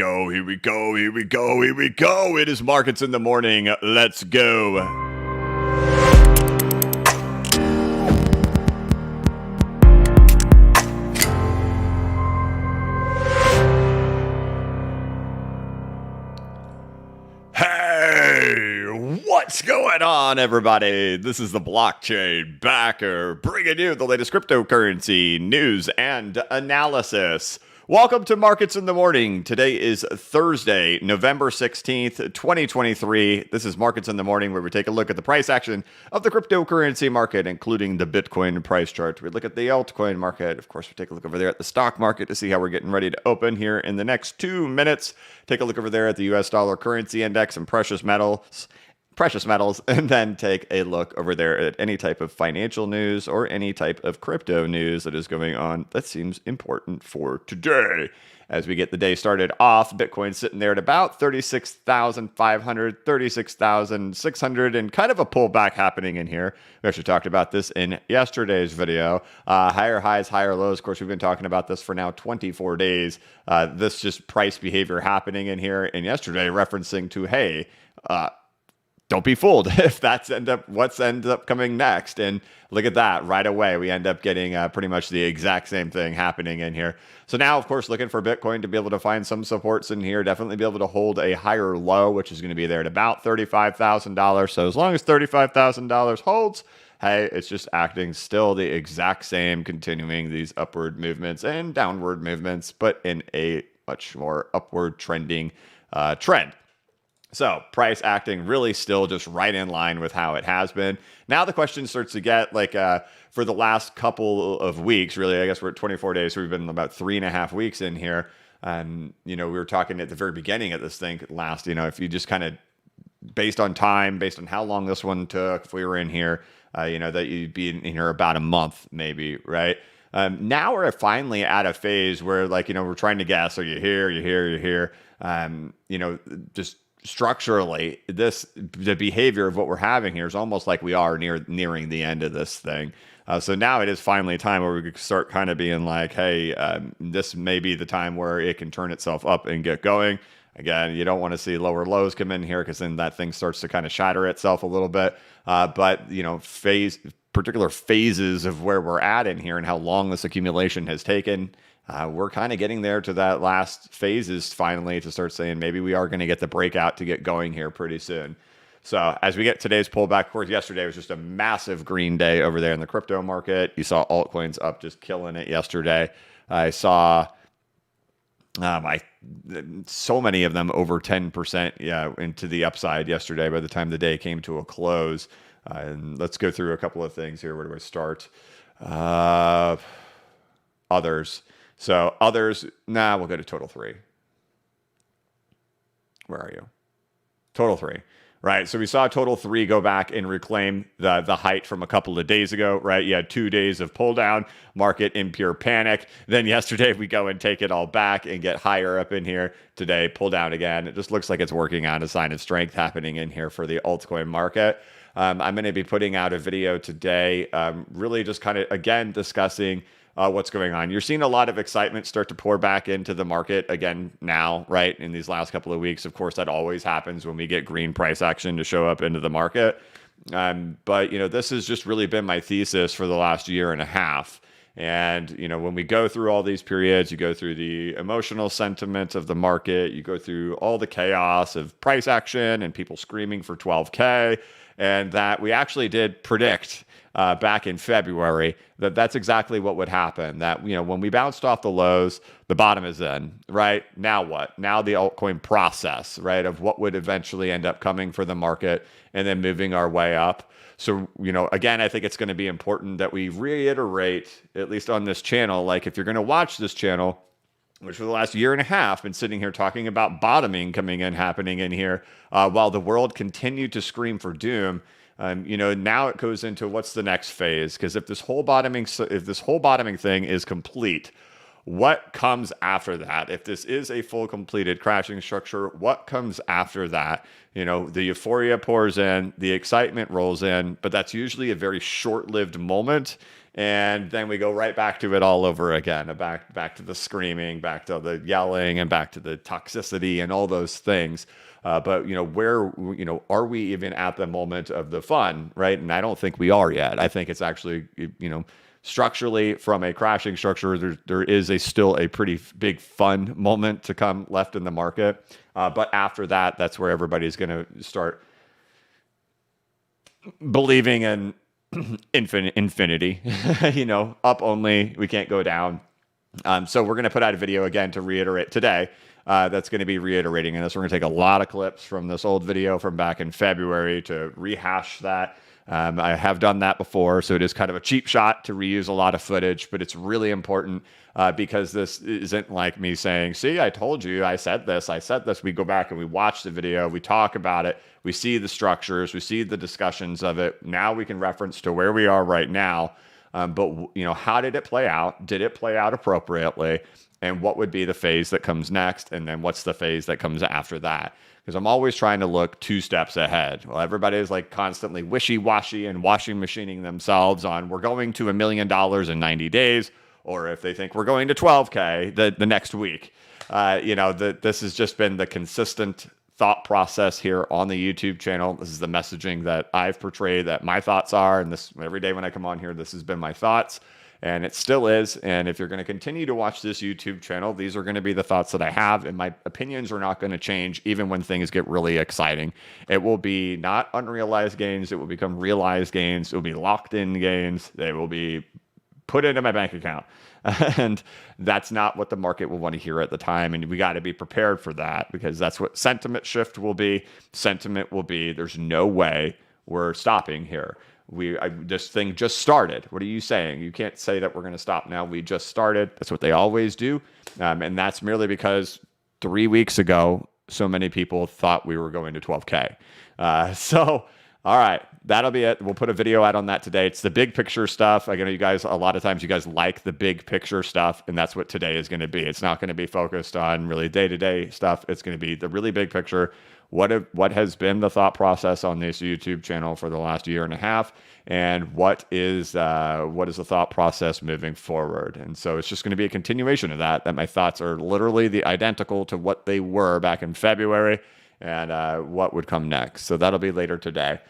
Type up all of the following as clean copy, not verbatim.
go, here we go, here we go, here we go. It is Markets in the Morning. Let's go. Hey, what's going on, everybody? This is the Blockchain Backer, bringing you the latest cryptocurrency news and analysis. Welcome to Markets in the Morning. Today is Thursday, November 16th, 2023. This is Markets in the Morning, where we take a look at the price action of the cryptocurrency market, including the Bitcoin price chart. We look at the altcoin market. Of course, we take a look over there at the stock market to see how we're getting ready to open here in the next 2 minutes. Take a look over there at the US dollar currency index and precious metals, and then take a look over there at any type of financial news or any type of crypto news that is going on that seems important for today. As we get the day started off, Bitcoin sitting there at about 36,500, 36,600, and kind of a pullback happening in here. We actually talked about this in yesterday's video. Higher highs, higher lows. Of course, we've been talking about this for now 24 days. This just price behavior happening in here. And yesterday referencing to, hey, don't be fooled if that's what's ends up coming next. And look at that, right away, we end up getting pretty much the exact same thing happening in here. So now, of course, looking for Bitcoin to be able to find some supports in here, definitely be able to hold a higher low, which is going to be there at about $35,000. So as long as $35,000 holds, hey, it's just acting still the exact same, continuing these upward movements and downward movements, but in a much more upward trending trend. So price acting really still just right in line with how it has been. Now the question starts to get like for the last couple of weeks, really, I guess we're at 24 days. So we've been about 3.5 weeks in here. We were talking at the very beginning of this thing last, if you just kind of based on time, based on how long this one took, if we were in here, that you'd be in here about a month maybe, right? Now we're finally at a phase where we're trying to guess, are you here, you're here, just structurally, the behavior of what we're having here is almost like we are nearing the end of this thing. So now it is finally time where we could start kind of being like, hey, this may be the time where it can turn itself up and get going. Again, you don't want to see lower lows come in here because then that thing starts to kind of shatter itself a little bit. But particular phases of where we're at in here and how long this accumulation has taken, we're kind of getting there to that last phases finally to start saying maybe we are going to get the breakout to get going here pretty soon. So as we get today's pullback, of course, yesterday was just a massive green day over there in the crypto market. You saw altcoins up, just killing it yesterday. I saw so many of them over 10% into the upside yesterday by the time the day came to a close. And let's go through a couple of things here. Where do I start? Others. So others, we'll go to total 3. Where are you? Total 3, right? So we saw total 3 go back and reclaim the height from a couple of days ago, right? You had 2 days of pull down, market in pure panic. Then yesterday we go and take it all back and get higher up in here. Today, pull down again. It just looks like it's working on a sign of strength happening in here for the altcoin market. I'm going to be putting out a video today, really just kind of, again, discussing what's going on. You're seeing a lot of excitement start to pour back into the market again now, right? In these last couple of weeks, of course, that always happens when we get green price action to show up into the market. But this has just really been my thesis for the last 1.5 years. And, when we go through all these periods, you go through the emotional sentiment of the market, you go through all the chaos of price action and people screaming for 12K, and that we actually did predict back in February that's exactly what would happen. That, when we bounced off the lows, the bottom is in, right? Now what? Now the altcoin process, right, of what would eventually end up coming for the market and then moving our way up. So, again, I think it's going to be important that we reiterate, at least on this channel, like if you're going to watch this channel, which for the last 1.5 years been sitting here talking about bottoming coming in, happening in here, while the world continued to scream for doom. Now it goes into what's the next phase? Because if this whole bottoming thing is complete, what comes after that? If this is a full completed crashing structure, what comes after that? The euphoria pours in, the excitement rolls in, but that's usually a very short-lived moment. And then we go right back to it all over again, back to the screaming, back to the yelling, and back to the toxicity and all those things. But where are we even at the moment of the fun, right? And I don't think we are yet. I think it's actually structurally, from a crashing structure, there is still a pretty big fun moment to come left in the market. But after that, that's where everybody's going to start believing in infinity. Up only, we can't go down. So we're going to put out a video again to reiterate today. That's going to be reiterating in this. We're going to take a lot of clips from this old video from back in February to rehash that. I have done that before, so it is kind of a cheap shot to reuse a lot of footage, but it's really important because this isn't like me saying, see, I told you, I said this. We go back and we watch the video, we talk about it, we see the structures, we see the discussions of it. Now we can reference to where we are right now. But how did it play out? Did it play out appropriately? And what would be the phase that comes next? And then what's the phase that comes after that? Because I'm always trying to look 2 steps ahead. Well, everybody is like constantly wishy-washy and washing machining themselves on we're going to $1 million in 90 days, or if they think we're going to 12K the next week. This has just been the consistent thought process here on the YouTube channel. This is the messaging that I've portrayed, that my thoughts are, and this every day when I come on here, this has been my thoughts. And it still is. And if you're going to continue to watch this YouTube channel, these are going to be the thoughts that I have. And my opinions are not going to change even when things get really exciting. It will be not unrealized gains. It will become realized gains. It will be locked in gains. They will be put into my bank account. And that's not what the market will want to hear at the time. And we got to be prepared for that, because that's what sentiment shift will be. Sentiment will be, there's no way we're stopping here. This thing just started. What are you saying? You can't say that we're going to stop now. We just started. That's what they always do. And that's merely because 3 weeks ago, so many people thought we were going to 12K. All right, that'll be it. We'll put a video out on that today. It's the big picture stuff. I know you guys, a lot of times you guys like the big picture stuff, and that's what today is going to be. It's not going to be focused on really day-to-day stuff. It's going to be the really big picture. What has been the thought process on this YouTube channel for the last year and a half, and what is the thought process moving forward? And so it's just going to be a continuation of that my thoughts are literally the identical to what they were back in February, and what would come next. So that'll be later today.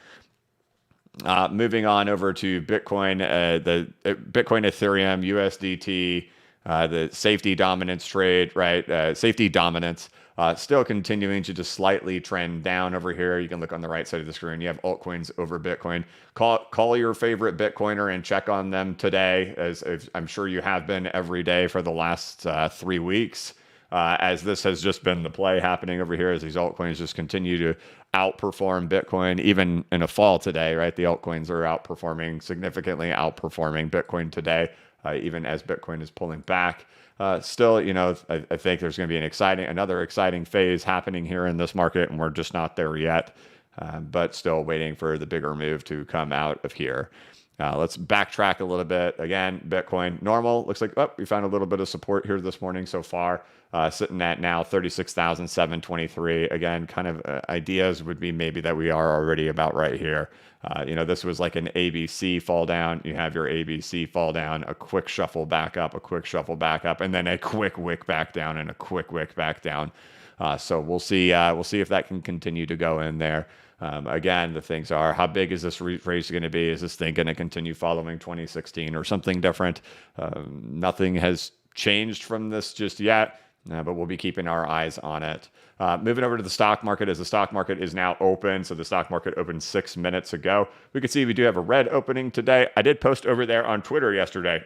Moving on over to Bitcoin, the Bitcoin, Ethereum, USDT, the safety dominance trade, right? Safety dominance. Still continuing to just slightly trend down over here. You can look on the right side of the screen. You have altcoins over Bitcoin. Call your favorite Bitcoiner and check on them today, as I'm sure you have been every day for the last 3 weeks, as this has just been the play happening over here, as these altcoins just continue to outperform Bitcoin, even in a fall today, right? The altcoins are significantly outperforming Bitcoin today, even as Bitcoin is pulling back. Still, I think there's going to be another exciting phase happening here in this market, and we're just not there yet, but still waiting for the bigger move to come out of here. Let's backtrack a little bit. Again, Bitcoin normal. Looks like, we found a little bit of support here this morning so far, sitting at now 36,723. Again, kind of ideas would be maybe that we are already about right here. This was like an ABC fall down. You have your ABC fall down, a quick shuffle back up, and then a quick wick back down and a quick wick back down. So we'll see if that can continue to go in there. Again, the things are, how big is this race going to be? Is this thing going to continue following 2016 or something different? Nothing has changed from this just yet, but we'll be keeping our eyes on it. Moving over to the stock market, as the stock market is now open. So the stock market opened 6 minutes ago. We can see we do have a red opening today. I did post over there on Twitter yesterday.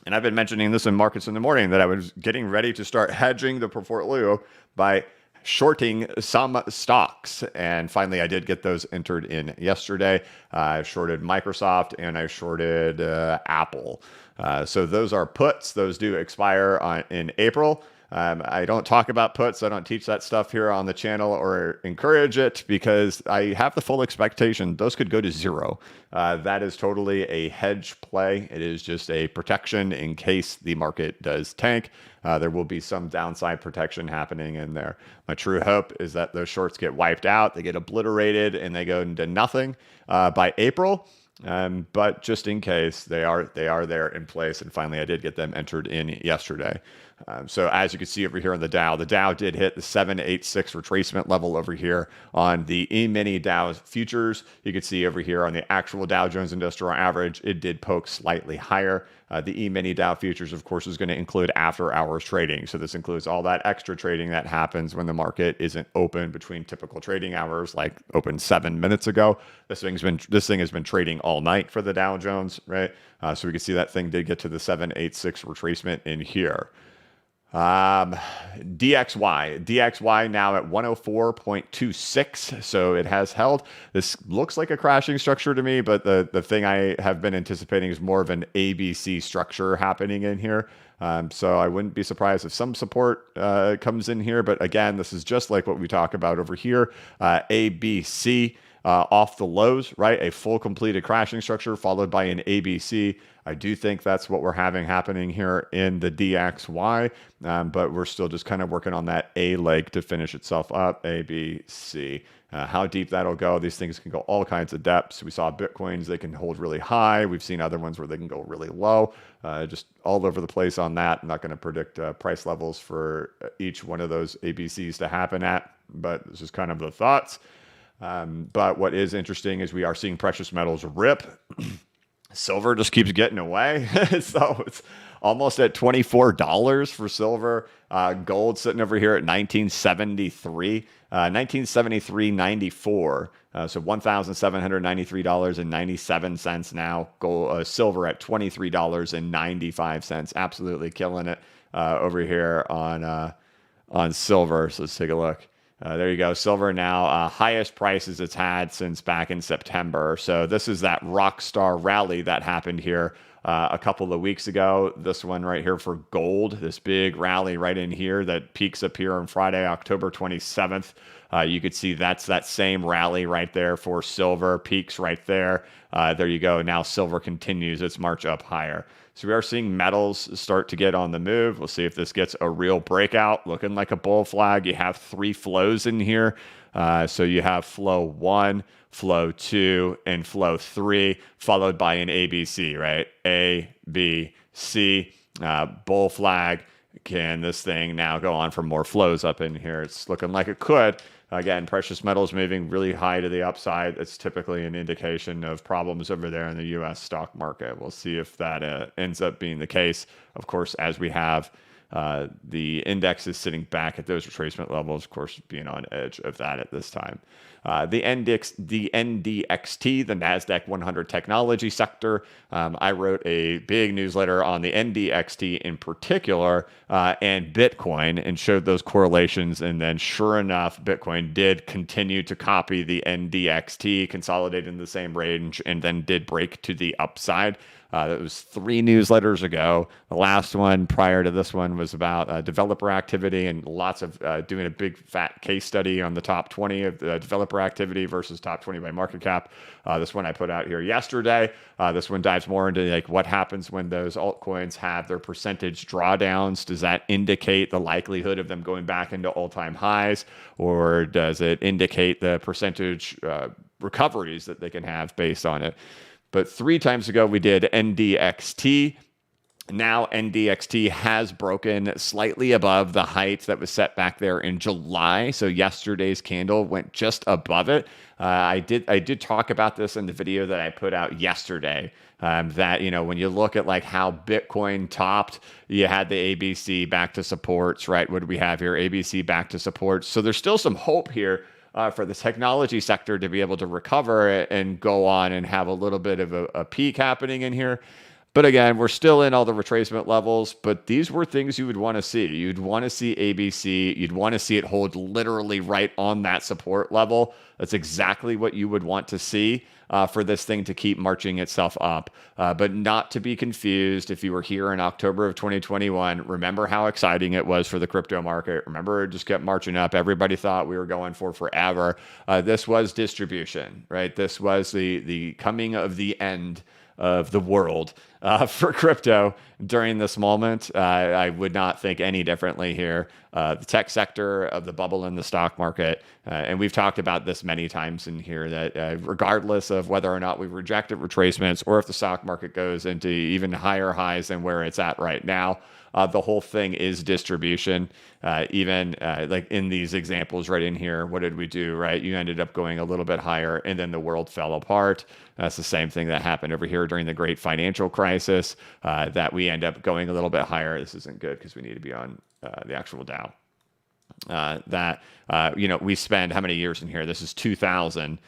And I've been mentioning this in Markets in the Morning, that I was getting ready to start hedging the portfolio by shorting some stocks. And finally, I did get those entered in yesterday. I shorted Microsoft and I shorted Apple. So those are puts. Those do expire in April. I don't talk about puts. I don't teach that stuff here on the channel or encourage it, because I have the full expectation those could go to zero. That is totally a hedge play. It is just a protection in case the market does tank. There will be some downside protection happening in there. My true hope is that those shorts get wiped out, they get obliterated, and they go into nothing by April. But just in case, they are there in place. And finally, I did get them entered in yesterday. So as you can see over here on the Dow did hit the 786 retracement level over here on the E-mini Dow futures. You can see over here on the actual Dow Jones Industrial Average, it did poke slightly higher. The E-mini Dow futures, of course, is going to include after-hours trading. So this includes all that extra trading that happens when the market isn't open between typical trading hours, like open 7 minutes ago. This thing has been trading all night for the Dow Jones, right? So we can see that thing did get to the 786 retracement in here. DXY now at 104.26, so it has held. This looks like a crashing structure to me, but the thing I have been anticipating is more of an ABC structure happening in here. So I wouldn't be surprised if some support comes in here, but again, this is just like what we talk about over here. ABC off the lows, right? A full completed crashing structure followed by an ABC. I do think that's what we're having happening here in the DXY, but we're still just kind of working on that A leg to finish itself up, A, B, C. How deep that'll go, these things can go all kinds of depths. We saw Bitcoins, they can hold really high. We've seen other ones where they can go really low, just all over the place on that. I'm not going to predict price levels for each one of those ABCs to happen at, but this is kind of the thoughts. But what is interesting is we are seeing precious metals rip. Silver just keeps getting away. So it's almost at $24 for silver. Gold sitting over here at 1973, 1973.94. So $1,793.97 now. Gold, silver at $23.95. Absolutely killing it over here on silver. So let's take a look. There you go. Silver now highest prices it's had since back in September. So this is that rock star rally that happened here a couple of weeks ago. This one right here for gold, this big rally right in here that peaks up here on Friday, October 27th. You could see that's that same rally right there for silver, peaks right there. There you go. Now silver continues its march up higher. So we are seeing metals start to get on the move. We'll see if this gets a real breakout. Looking like a bull flag. You have 3 flows in here. So you have flow 1, flow 2, and flow 3, followed by an ABC, right? A, B, C, bull flag. Can this thing now go on for more flows up in here? It's looking like it could. Again, precious metals moving really high to the upside. It's typically an indication of problems over there in the U.S. stock market. We'll see if that ends up being the case. Of course, as we have the index is sitting back at those retracement levels, of course, being on edge of that at this time. The NDXT, the NASDAQ 100 technology sector. I wrote a big newsletter on the NDXT in particular and Bitcoin and showed those correlations. And then sure enough, Bitcoin did continue to copy the NDXT, consolidate in the same range, and then did break to the upside. That was 3 newsletters ago. The last one prior to this one was about developer activity and lots of doing a big fat case study on the top 20 of the developer activity versus top 20 by market cap. This one I put out here yesterday. This one dives more into like what happens when those altcoins have their percentage drawdowns. Does that indicate the likelihood of them going back into all-time highs, or does it indicate the percentage recoveries that they can have based on it? But 3 times ago, we did NDXT. Now NDXT has broken slightly above the height that was set back there in July. So yesterday's candle went just above it. I did talk about this in the video that I put out yesterday. That, you know, when you look at like how Bitcoin topped, you had the ABC back to supports, right? What do we have here? ABC back to supports. So there's still some hope here for the technology sector to be able to recover and go on and have a little bit of a peak happening in here. But again, we're still in all the retracement levels, but these were things you would want to see. You'd want to see ABC. You'd want to see it hold literally right on that support level. That's exactly what you would want to see for this thing to keep marching itself up. But not to be confused, if you were here in October of 2021, remember how exciting it was for the crypto market. Remember, it just kept marching up. Everybody thought we were going for forever. This was distribution, right? This was the coming of the end of the world for crypto during this moment. I would not think any differently here. The tech sector of the bubble in the stock market, and we've talked about this many times in here, that regardless of whether or not we rejected retracements or if the stock market goes into even higher highs than where it's at right now, the whole thing is distribution. Even like in these examples right in here, what did we do, right? You ended up going a little bit higher and then the world fell apart. That's the same thing that happened over here during the great financial crisis, that we end up going a little bit higher. This isn't good because we need to be on the actual Dow. We spend how many years in here? This is 2000,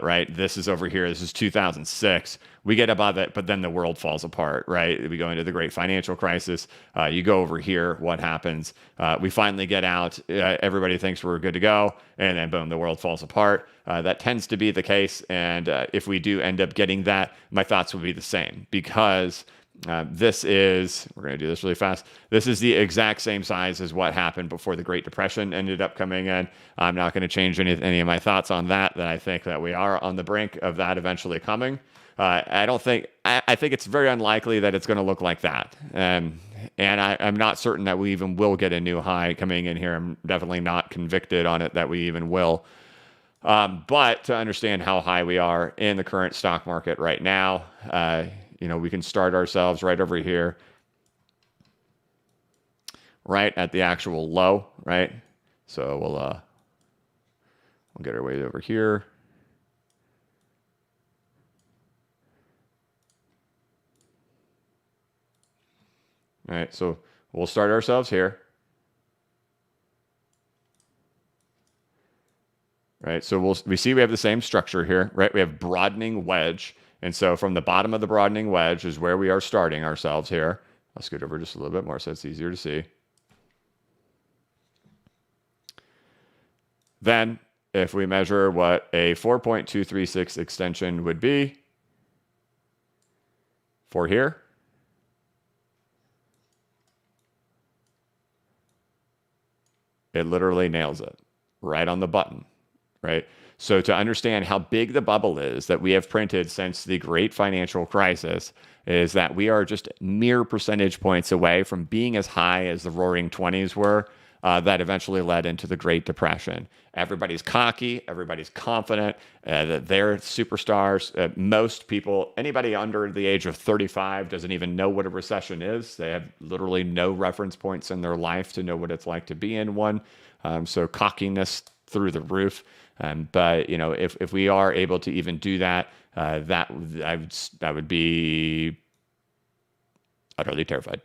right? This is over here. This is 2006. We get above it, but then the world falls apart, right? We go into the great financial crisis. You go over here. What happens? We finally get out. Everybody thinks we're good to go. And then boom, the world falls apart. That tends to be the case. And if we do end up getting that, my thoughts would be the same, because we're going to do this really fast. This is the exact same size as what happened before the Great Depression ended up coming in. I'm not going to change any of my thoughts on that I think that we are on the brink of that eventually coming. I think it's very unlikely that it's going to look like that. And I'm not certain that we even will get a new high coming in here. I'm definitely not convicted on it that we even will. But to understand how high we are in the current stock market right now, we can start ourselves right over here, right at the actual low, right? So we'll get our way over here. All right, so we'll start ourselves here. Right, so we see we have the same structure here, right? We have broadening wedge. And so from the bottom of the broadening wedge is where we are starting ourselves here. I'll scoot over just a little bit more so it's easier to see. Then if we measure what a 4.236 extension would be for here, it literally nails it right on the button, right? So to understand how big the bubble is that we have printed since the great financial crisis, is that we are just mere percentage points away from being as high as the roaring 20s were, that eventually led into the Great Depression. Everybody's cocky, everybody's confident that they're superstars. Most people, anybody under the age of 35 doesn't even know what a recession is. They have literally no reference points in their life to know what it's like to be in one. So cockiness through the roof. But if we are able to even do that, that would be utterly terrified.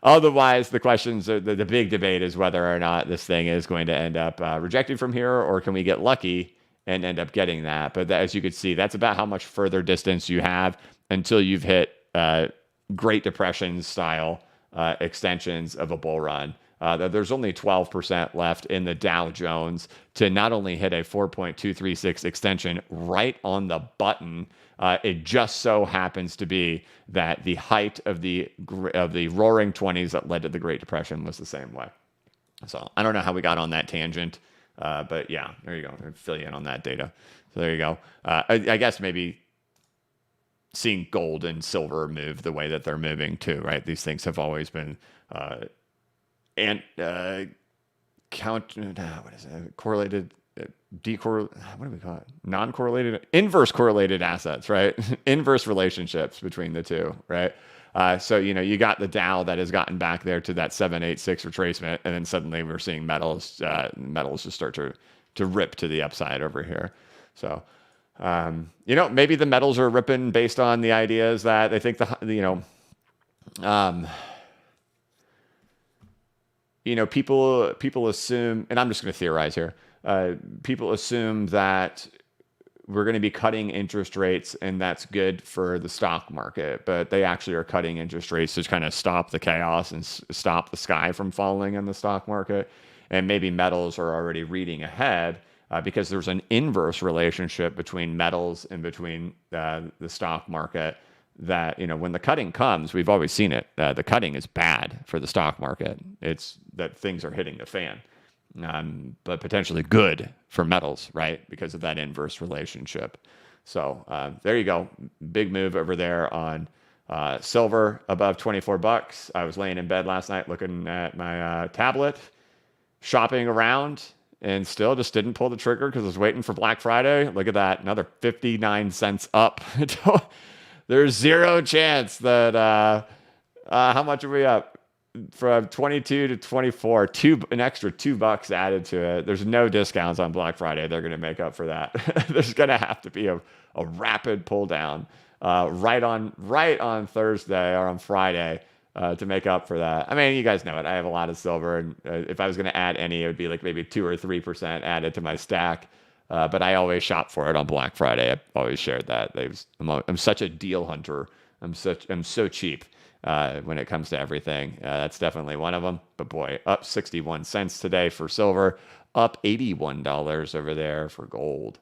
Otherwise, the questions, the big debate is whether or not this thing is going to end up rejected from here, or can we get lucky and end up getting that. But as you can see, that's about how much further distance you have until you've hit Great Depression style extensions of a bull run. There's only 12% left in the Dow Jones to not only hit a 4.236 extension right on the button. It just so happens to be that the height of the roaring 20s that led to the Great Depression was the same way. So I don't know how we got on that tangent, but yeah, there you go. I'll fill you in on that data. So there you go. I guess maybe seeing gold and silver move the way that they're moving too, right? These things have always been correlated, what do we call it? Non-correlated, inverse correlated assets, right? Inverse relationships between the two, right? So, you got the Dow that has gotten back there to that 786 retracement, and then suddenly we're seeing metals just start to rip to the upside over here. So, maybe the metals are ripping based on the ideas that they think people assume, and I'm just going to theorize here. People assume that we're going to be cutting interest rates and that's good for the stock market, but they actually are cutting interest rates to kind of stop the chaos and stop the sky from falling in the stock market. And maybe metals are already reading ahead because there's an inverse relationship between metals and between the stock market that, when the cutting comes, we've always seen it. The cutting is bad for the stock market. It's that things are hitting the fan. But potentially good for metals, right? Because of that inverse relationship. So there you go. Big move over there on silver above $24. I was laying in bed last night looking at my tablet, shopping around, and still just didn't pull the trigger because I was waiting for Black Friday. Look at that. Another 59 cents up. There's zero chance that, how much are we up? From 22 to 24, an extra $2 added to it. There's no discounts on Black Friday. They're going to make up for that. There's going to have to be a rapid pull down right on Thursday or on Friday to make up for that. I mean, you guys know it. I have a lot of silver, and if I was going to add any, it would be like maybe 2 or 3% added to my stack. But I always shop for it on Black Friday. I've always shared that. I'm such a deal hunter. I'm so cheap. When it comes to everything. That's definitely one of them. But boy, up 61 cents today for silver, up $81 over there for gold.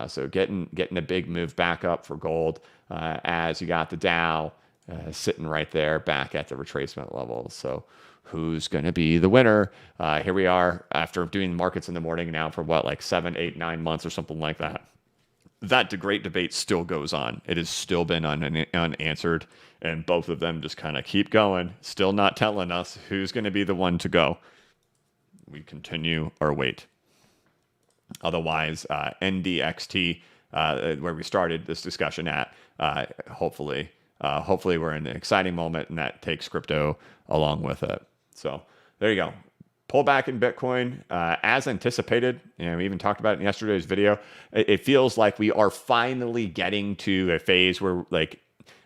So getting a big move back up for gold as you got the Dow sitting right there back at the retracement level. So who's going to be the winner? Here we are after doing markets in the morning now for what, like 7, 8, 9 months or something like that. That great debate still goes on. It has still been unanswered, and both of them just kind of keep going, still not telling us who's going to be the one to go. We continue our wait. Otherwise, NDXT, where we started this discussion at, hopefully we're in an exciting moment, and that takes crypto along with it. So there you go. Pullback in Bitcoin, as anticipated. We even talked about it in yesterday's video. It feels like we are finally getting to a phase where, like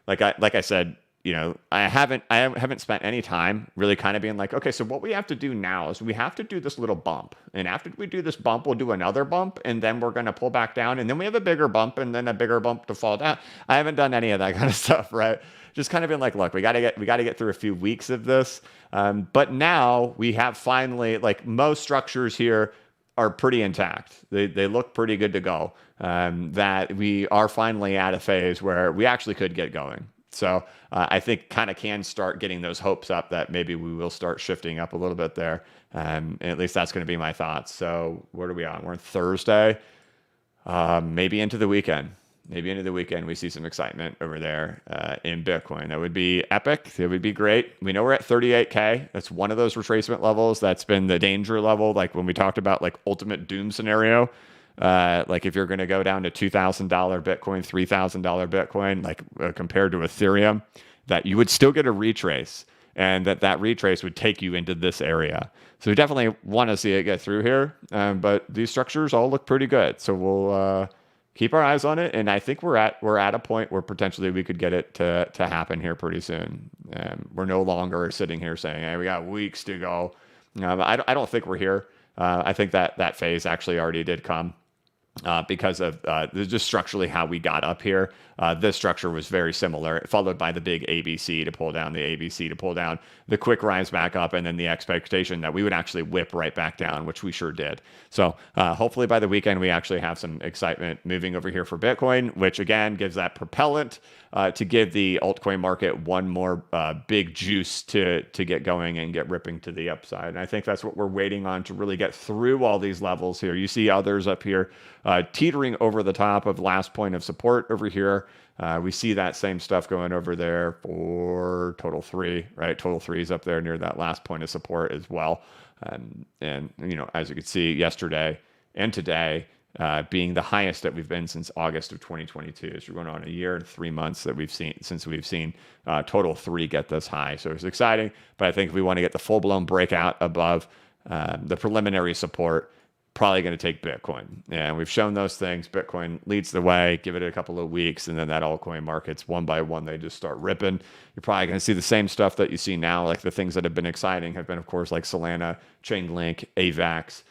I said, I haven't spent any time really kind of being like, okay, so what we have to do now is we have to do this little bump, and after we do this bump, we'll do another bump, and then we're going to pull back down, and then we have a bigger bump, and then a bigger bump to fall down. I haven't done any of that kind of stuff, right? Just kind of been like, look, we got to get through a few weeks of this. But now we have finally, like, most structures here are pretty intact. They look pretty good to go. That we are finally at a phase where we actually could get going. So I think kind of can start getting those hopes up that maybe we will start shifting up a little bit there. At least that's going to be my thoughts. So what are we on? We're on Thursday, maybe into the weekend. Maybe into the weekend, we see some excitement over there in Bitcoin. That would be epic. It would be great. We know we're at 38K. That's one of those retracement levels. That's been the danger level. Like when we talked about like ultimate doom scenario, like if you're going to go down to $2,000 Bitcoin, $3,000 Bitcoin, like compared to Ethereum, that you would still get a retrace, and that retrace would take you into this area. So we definitely want to see it get through here. But these structures all look pretty good. So we'll keep our eyes on it, and I think we're at a point where potentially we could get it to happen here pretty soon. We're no longer sitting here saying, "Hey, we got weeks to go." I don't think we're here. I think that phase actually already did come because of just structurally how we got up here. This structure was very similar, followed by the big ABC to pull down, the ABC to pull down, the quick rise back up, and then the expectation that we would actually whip right back down, which we sure did. So hopefully by the weekend, we actually have some excitement moving over here for Bitcoin, which again gives that propellant to give the altcoin market one more big juice to get going and get ripping to the upside. And I think that's what we're waiting on to really get through all these levels here. You see others up here teetering over the top of last point of support over here. We see that same stuff going over there for total 3, right? Total 3 is up there near that last point of support as well. And as you can see yesterday and today, being the highest that we've been since August of 2022. So we're going on a year and 3 months that we've seen total 3 get this high. So it's exciting, but I think if we want to get the full-blown breakout above the preliminary support, probably going to take Bitcoin. And we've shown those things. Bitcoin leads the way. Give it a couple of weeks, and then that altcoin markets, one by one, they just start ripping. You're probably going to see the same stuff that you see now. Like the things that have been exciting have been, of course, like Solana, Chainlink, AVAX.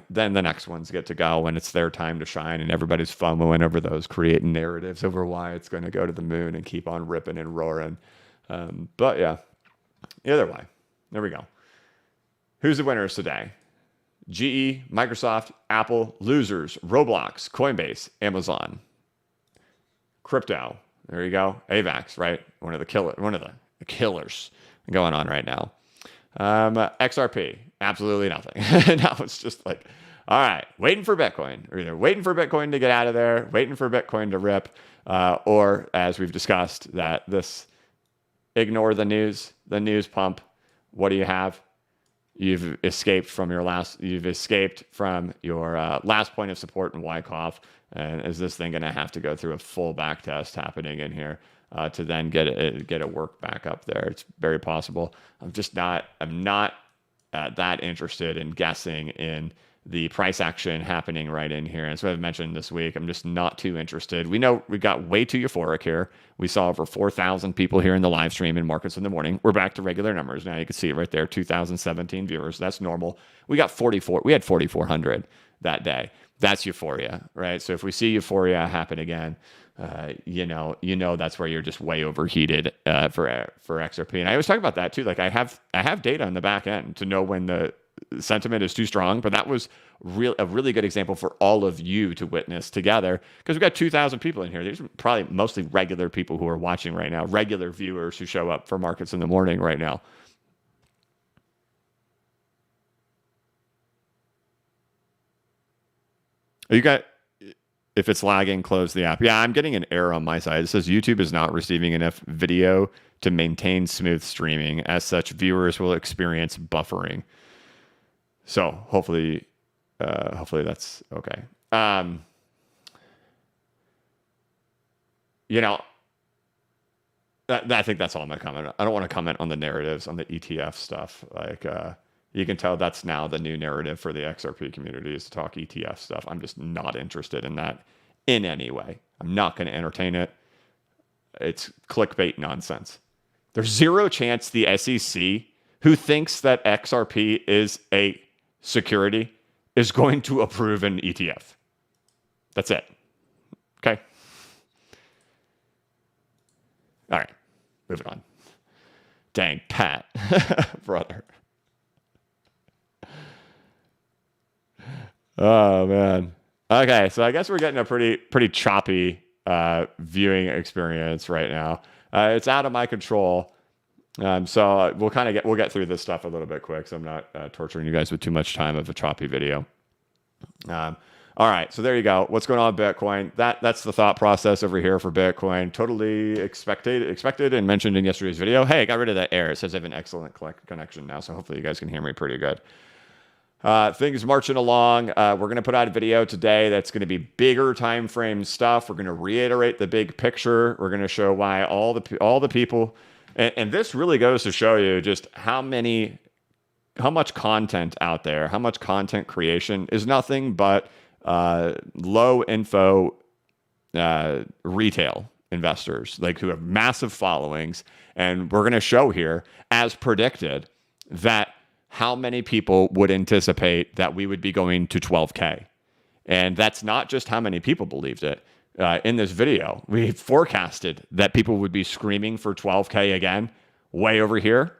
Then the next ones get to go when it's their time to shine, and everybody's FOMOing over those, creating narratives over why it's going to go to the moon and keep on ripping and roaring. But yeah, either way, there we go. Who's the winners today? GE, Microsoft, Apple, losers, Roblox, Coinbase, Amazon. Crypto, there you go. AVAX, right? One of the killers going on right now. XRP, absolutely nothing. Now it's just like All right, waiting for Bitcoin. We're either waiting for Bitcoin to get out of there, waiting for Bitcoin to rip, or as we've discussed, that this ignore the news pump. What do you have? You've escaped from your last point of support in Wyckoff. And is this thing going to have to go through a full back test happening in here to then get it work back up there? It's very possible. I'm not that interested in guessing in the price action happening right in here. And so I've mentioned this week, I'm just not too interested. We know we got way too euphoric here. We saw over 4,000 people here in the live stream in Markets in the Morning. We're back to regular numbers now. You can see it right there, 2,017 viewers. That's normal. We had 4,400 that day. That's euphoria, right? So if we see euphoria happen again, you know that's where you're just way overheated for XRP. And I always talk about that too. Like I have data on the back end to know when the sentiment is too strong, but that was a really good example for all of you to witness together, because we've got 2,000 people in here. These are probably mostly regular people who are watching right now, regular viewers who show up for Markets in the Morning right now. You got, if it's lagging, close the app. Yeah, I'm getting an error on my side. It says YouTube is not receiving enough video to maintain smooth streaming. As such, viewers will experience buffering. So hopefully that's okay. I think that's all I'm gonna comment. I don't want to comment on the narratives on the ETF stuff. Like you can tell that's now the new narrative for the XRP community is to talk ETF stuff. I'm just not interested in that in any way. I'm not going to entertain it. It's clickbait nonsense. There's zero chance the SEC, who thinks that XRP is a security, is going to approve an ETF. That's it. Okay. All right. Moving on. Dang, Pat, brother. Oh man. Okay, so I guess we're getting a pretty choppy viewing experience right now. It's out of my control. So we'll get through this stuff a little bit quick, so I'm not torturing you guys with too much time of a choppy video. All right, so there you go. What's going on with Bitcoin? That's the thought process over here for Bitcoin. Totally expected and mentioned in yesterday's video. Hey, I got rid of that error. It says I have an excellent connection now, so hopefully you guys can hear me pretty good. Things marching along. We're going to put out a video today that's going to be bigger time frame stuff. We're going to reiterate the big picture. We're going to show why all the people, and this really goes to show you just how much content out there, how much content creation is nothing but low info retail investors, like who have massive followings. And we're going to show here, as predicted, that how many people would anticipate that we would be going to 12K. And that's not just how many people believed it. In this video, we forecasted that people would be screaming for 12K again, way over here.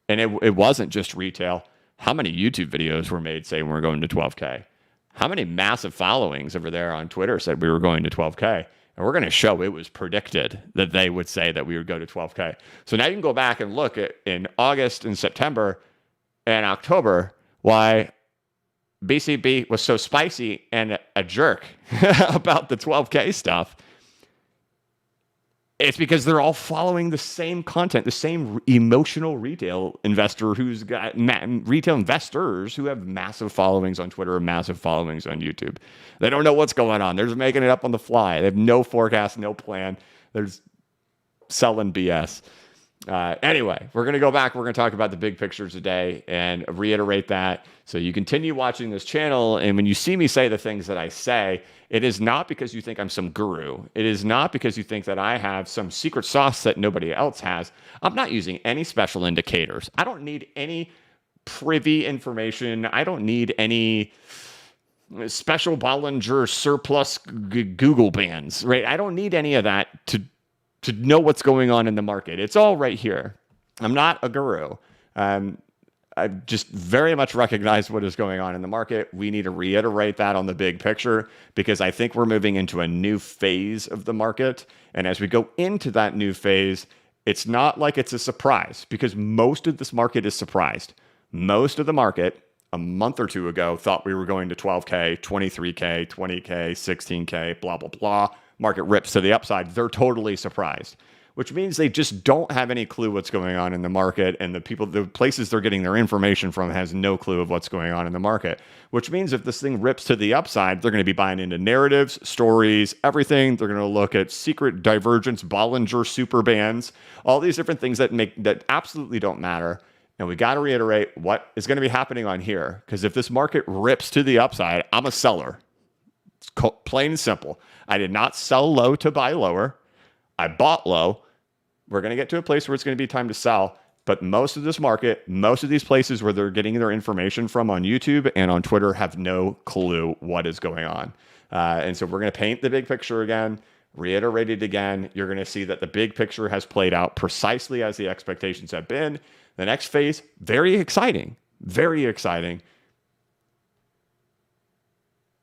And it wasn't just retail. How many YouTube videos were made saying we're going to 12K? How many massive followings over there on Twitter said we were going to 12K? And we're going to show it was predicted that they would say that we would go to 12K. So now you can go back and look at in August and September and October why BCB was so spicy and a jerk about the 12K stuff. It's because they're all following the same content, the same emotional retail investor who's got retail investors who have massive followings on Twitter and massive followings on YouTube. They don't know what's going on. They're just making it up on the fly. They have no forecast, no plan. They're selling BS. Anyway, we're going to go back. We're going to talk about the big picture today and reiterate that. So you continue watching this channel. And when you see me say the things that I say, it is not because you think I'm some guru. It is not because you think that I have some secret sauce that nobody else has. I'm not using any special indicators. I don't need any privy information. I don't need any special Bollinger surplus Google bands, right? I don't need any of that to know what's going on in the market. It's all right here. I'm not a guru. I just very much recognize what is going on in the market. We need to reiterate that on the big picture because I think we're moving into a new phase of the market. And as we go into that new phase, it's not like it's a surprise because most of this market is surprised. Most of the market, a month or two ago thought we were going to 12K, 23K, 20K, 16K, blah, blah, blah. Market rips to the upside. They're totally surprised, which means they just don't have any clue what's going on in the market. And the places they're getting their information from has no clue of what's going on in the market, which means if this thing rips to the upside, they're going to be buying into narratives, stories, everything. They're going to look at secret divergence, Bollinger super bands, all these different things that absolutely don't matter. And we got to reiterate what is going to be happening on here. Because if this market rips to the upside, I'm a seller. It's plain and simple. I did not sell low to buy lower. I bought low. We're going to get to a place where it's going to be time to sell. But most of this market, most of these places where they're getting their information from on YouTube and on Twitter have no clue what is going on. And so we're going to paint the big picture again, reiterate it again. You're going to see that the big picture has played out precisely as the expectations have been. The next phase, very exciting, very exciting.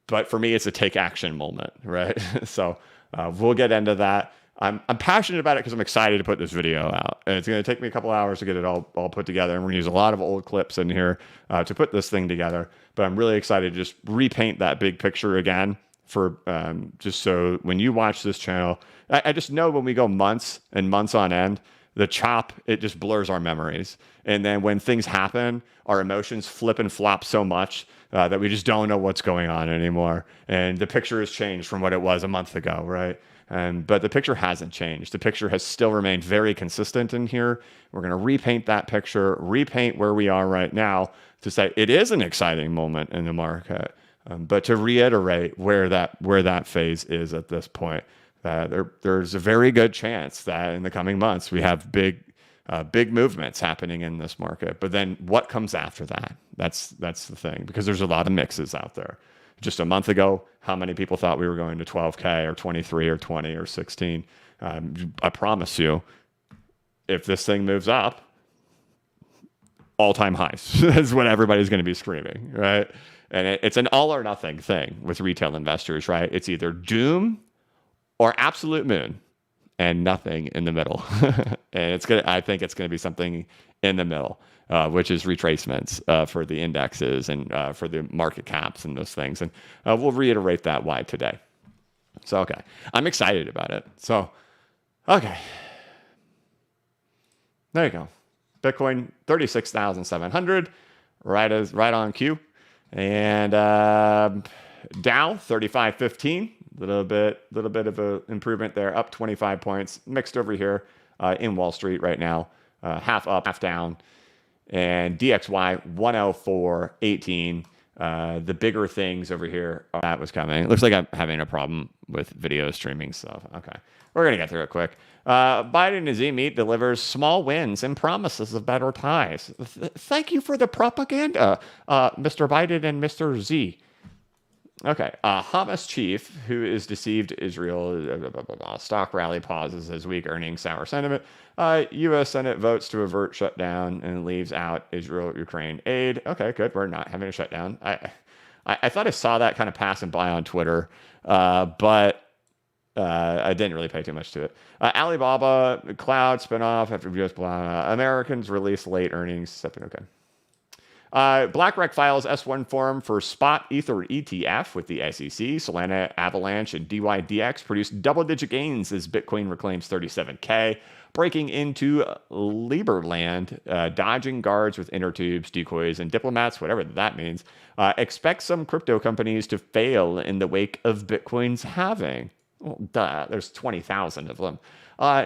But for me, it's a take action moment, right? So we'll get into that. I'm passionate about it because I'm excited to put this video out. And it's going to take me a couple hours to get it all put together. And we're going to use a lot of old clips in here to put this thing together. But I'm really excited to just repaint that big picture again for just so when you watch this channel, I just know when we go months and months on end, the chop, it just blurs our memories. And then when things happen, our emotions flip and flop so much that we just don't know what's going on anymore. And the picture has changed from what it was a month ago, right? But the picture hasn't changed. The picture has still remained very consistent in here. We're going to repaint that picture, repaint where we are right now to say it is an exciting moment in the market. But to reiterate where that phase is at this point, there's a very good chance that in the coming months we have big movements happening in this market. But then what comes after that? That's the thing, because there's a lot of mixes out there. Just a month ago, how many people thought we were going to 12K or 23 or 20 or 16? I promise you, if this thing moves up, all-time highs is what everybody's going to be screaming, right? And it's an all or nothing thing with retail investors, right? It's either doom or absolute moon and nothing in the middle. And I think it's going to be something in the middle, which is retracements for the indexes and for the market caps and those things. And we'll reiterate that why today. So, okay. I'm excited about it. So, okay. There you go. Bitcoin, 36,700, right on cue. And Dow, 3515. Little bit of an improvement there, up 25 points, mixed over here in Wall Street right now, half up, half down. And DXY, 104.18. The bigger things over here, that was coming. It looks like I'm having a problem with video streaming stuff. Okay, we're going to get through it quick. Biden and Z delivers small wins and promises of better ties. Thank you for the propaganda, Mr. Biden and Mr. Z. Okay, Hamas chief, who is deceived Israel, stock rally pauses as weak earnings, sour sentiment. U.S. Senate votes to avert shutdown and leaves out Israel-Ukraine aid. Okay, good. We're not having a shutdown. I thought I saw that kind of passing by on Twitter, but I didn't really pay too much to it. Alibaba cloud spinoff after U.S. Americans release late earnings. Okay. BlackRock files S1 form for spot Ether ETF with the SEC. Solana, Avalanche, and DYDX produced double-digit gains as Bitcoin reclaims 37K, breaking into Lieberland, dodging guards with inner tubes, decoys, and diplomats, whatever that means. Expect some crypto companies to fail in the wake of Bitcoin's halving. Well, duh, there's 20,000 of them.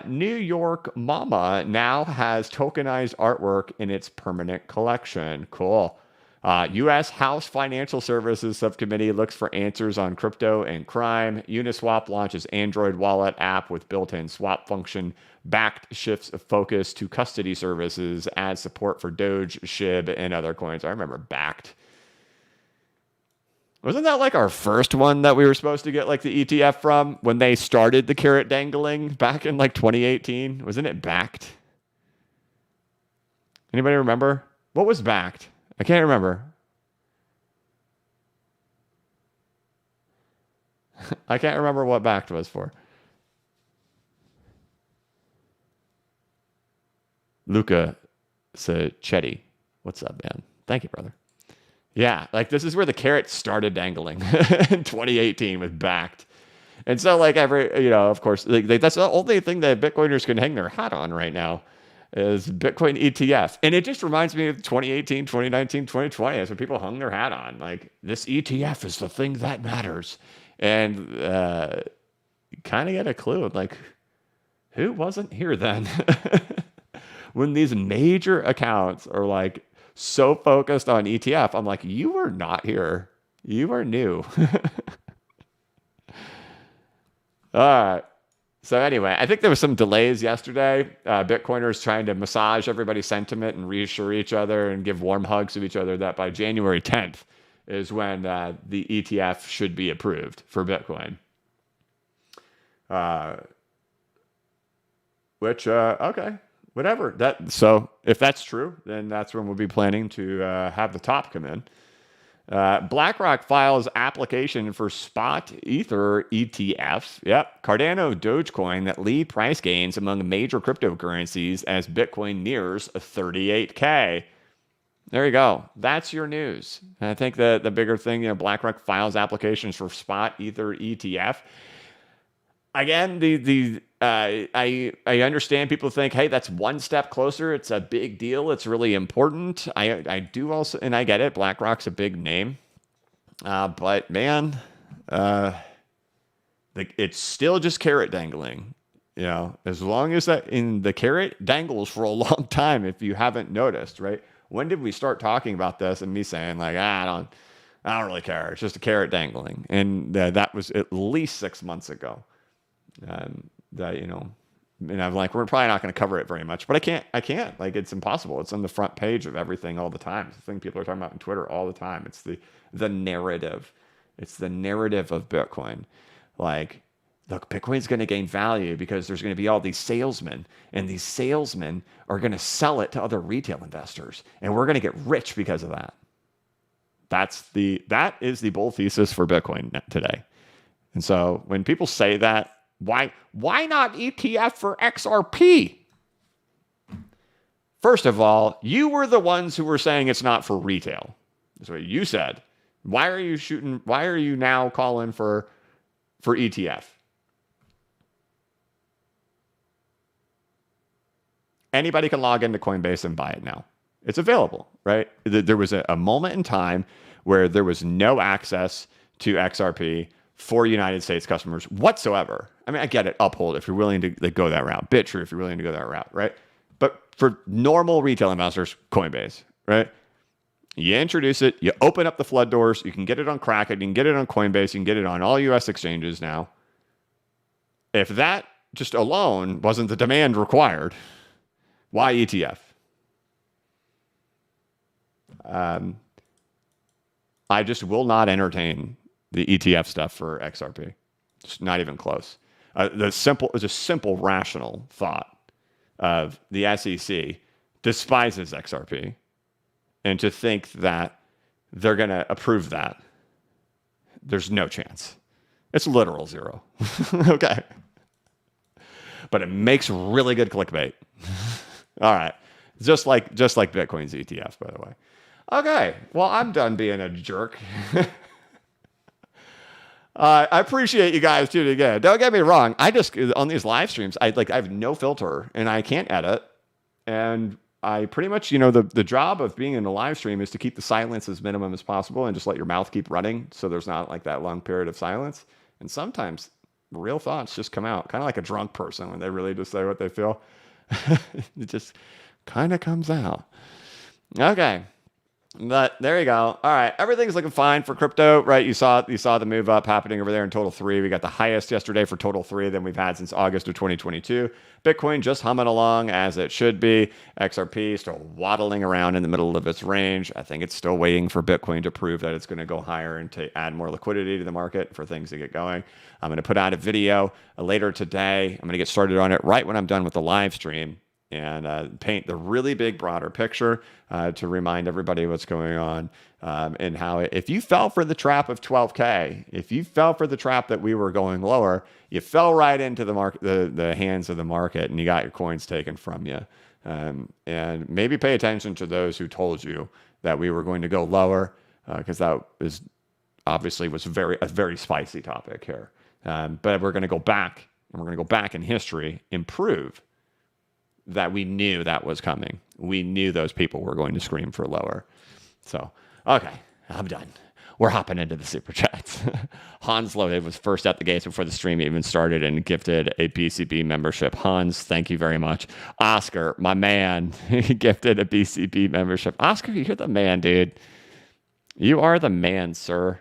New York Mama now has tokenized artwork in its permanent collection. Cool. U.S. House Financial Services Subcommittee looks for answers on crypto and crime. Uniswap launches Android wallet app with built-in swap function. Backed shifts focus to custody services, adds support for Doge, SHIB, and other coins. I remember Backed. Wasn't that like our first one that we were supposed to get like the ETF from when they started the carrot dangling back in like 2018? Wasn't it Backed? Anybody remember? What was Backed? I can't remember. I can't remember what Backed was for. Luca Sacchetti. What's up, man? Thank you, brother. Yeah, like this is where the carrot started dangling in 2018 with backed. And so like of course, that's the only thing that Bitcoiners can hang their hat on right now is Bitcoin ETF. And it just reminds me of 2018, 2019, 2020. That's what people hung their hat on. Like this ETF is the thing that matters. And you kind of get a clue. Like who wasn't here then? When these major accounts are like so focused on ETF, I'm like, you were not here. You are new. All right. So anyway, I think there was some delays yesterday. Bitcoiners trying to massage everybody's sentiment and reassure each other and give warm hugs to each other that by January 10th is when the ETF should be approved for Bitcoin. Okay, whatever. So if that's true, then that's when we'll be planning to have the top come in. BlackRock files application for spot Ether ETFs. Yep. Cardano Dogecoin that lead price gains among major cryptocurrencies as Bitcoin nears 38K. There you go. That's your news. I think the bigger thing, BlackRock files applications for spot Ether ETF. Again, I understand people think, hey, that's one step closer. It's a big deal. It's really important. I do also, and I get it. BlackRock's a big name, but man, it's still just carrot dangling. As long as the carrot dangles for a long time. If you haven't noticed, right? When did we start talking about this and me saying like, I don't really care. It's just a carrot dangling, and that was at least 6 months ago. And I'm like, we're probably not going to cover it very much, but I can't, like, it's impossible. It's on the front page of everything all the time. It's the thing people are talking about on Twitter all the time. It's the narrative. It's the narrative of Bitcoin. Like, look, Bitcoin's going to gain value because there's going to be all these salesmen, and these salesmen are going to sell it to other retail investors, and we're going to get rich because of that. That is the bull thesis for Bitcoin today. And so when people say that, why not ETF for XRP? First of all, you were the ones who were saying it's not for retail. That's what you said. Why are you now calling for ETF? Anybody can log into Coinbase and buy it now. It's available, right? There was a moment in time where there was no access to XRP for United States customers whatsoever. I mean, I get it, Uphold if you're willing to go that route, BitTrue if you're willing to go that route, right? But for normal retail investors, Coinbase, right? You introduce it, you open up the flood doors, you can get it on Kraken, you can get it on Coinbase, you can get it on all US exchanges now. If that just alone wasn't the demand required, why ETF? I just will not entertain the ETF stuff for XRP. It's not even close. It's a simple rational thought of the SEC despises XRP, and to think that they're going to approve that, there's no chance. It's literal zero. Okay. But it makes really good clickbait. All right. Just like Bitcoin's ETF, by the way. Okay. Well, I'm done being a jerk. I appreciate you guys tuning in. Don't get me wrong. I just, on these live streams, I have no filter and I can't edit. And I pretty much, the job of being in a live stream is to keep the silence as minimum as possible and just let your mouth keep running so there's not like that long period of silence. And sometimes real thoughts just come out, kind of like a drunk person when they really just say what they feel. It just kind of comes out. Okay. But there you go. All right. Everything's looking fine for crypto, right? You saw the move up happening over there in total 3. We got the highest yesterday for total 3 than we've had since August of 2022. Bitcoin just humming along as it should be. XRP still waddling around in the middle of its range. I think it's still waiting for Bitcoin to prove that it's going to go higher and to add more liquidity to the market for things to get going. I'm going to put out a video later today. I'm going to get started on it right when I'm done with the live stream, and paint the really big, broader picture to remind everybody what's going on, and how if you fell for the trap of 12K, if you fell for the trap that we were going lower, you fell right into the market, the hands of the market, and you got your coins taken from you. And maybe pay attention to those who told you that we were going to go lower. because that is obviously was a very spicy topic here. But we're going to go back, and we're going to go back in history and prove that we knew that was coming. We knew those people were going to scream for lower. So, okay, I'm done. We're hopping into the super chats. Hans Loaded was first at the gates before the stream even started and gifted a BCB membership. Hans, thank you very much. Oscar, my man, gifted a BCB membership. Oscar, you're the man, dude. You are the man, sir.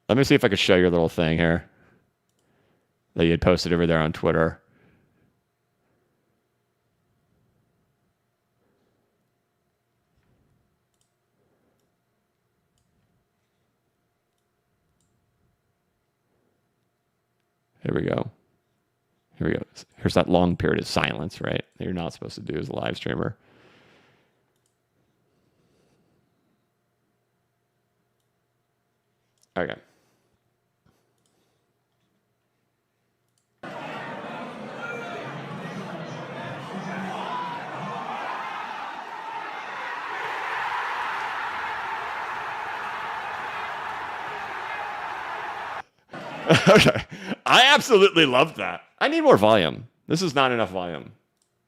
Let me see if I can show your little thing here that you had posted over there on Twitter. Here we go. Here we go. Here's that long period of silence, right? That you're not supposed to do as a live streamer. Okay. Okay. I absolutely love that. I need more volume. This is not enough volume.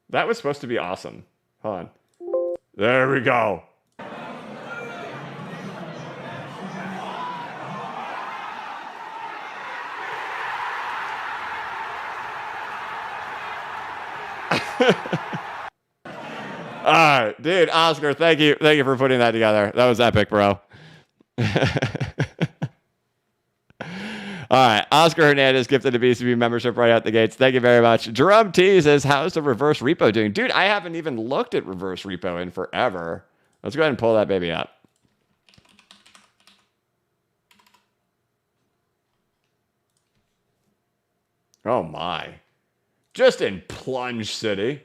That was supposed to be awesome. Hold on. There we go. All right, dude, Oscar, thank you for putting that together. That was epic, bro. All right, Oscar Hernandez gifted a BCB membership right out the gates. Thank you very much. Jerome T says, how's the reverse repo doing? Dude, I haven't even looked at reverse repo in forever. Let's go ahead and pull that baby up. Oh my. Just in Plunge City.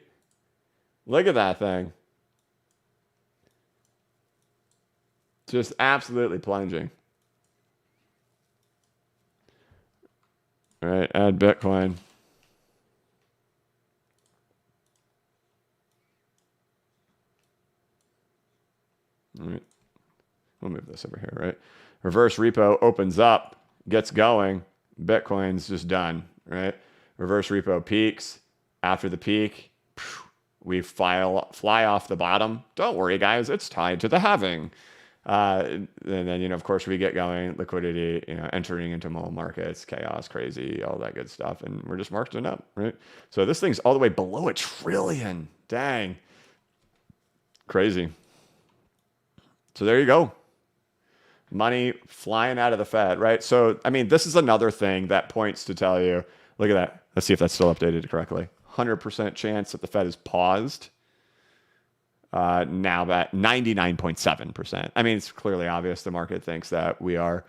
Look at that thing. Just absolutely plunging. All right, add Bitcoin. All right, we'll move this over here, right? Reverse repo opens up, gets going. Bitcoin's just done, right? Reverse repo peaks. After the peak, we fly off the bottom. Don't worry, guys, it's tied to the halving. And then, of course, we get going, liquidity, entering into mole markets, chaos, crazy, all that good stuff. And we're just marking up, right? So this thing's all the way below $1 trillion. Dang. Crazy. So there you go. Money flying out of the Fed, right? So, I mean, this is another thing that points to tell you, look at that. Let's see if that's still updated correctly. 100% chance that the Fed is paused. Now that 99.7%. I mean, it's clearly obvious the market thinks that we are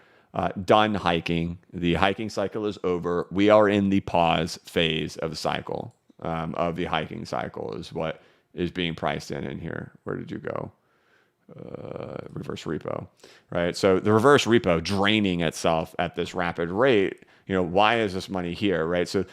done hiking. The hiking cycle is over. We are in the pause phase of the cycle, of the hiking cycle is what is being priced in here. Where did you go? Reverse repo, right? So the reverse repo draining itself at this rapid rate, why is this money here, right? So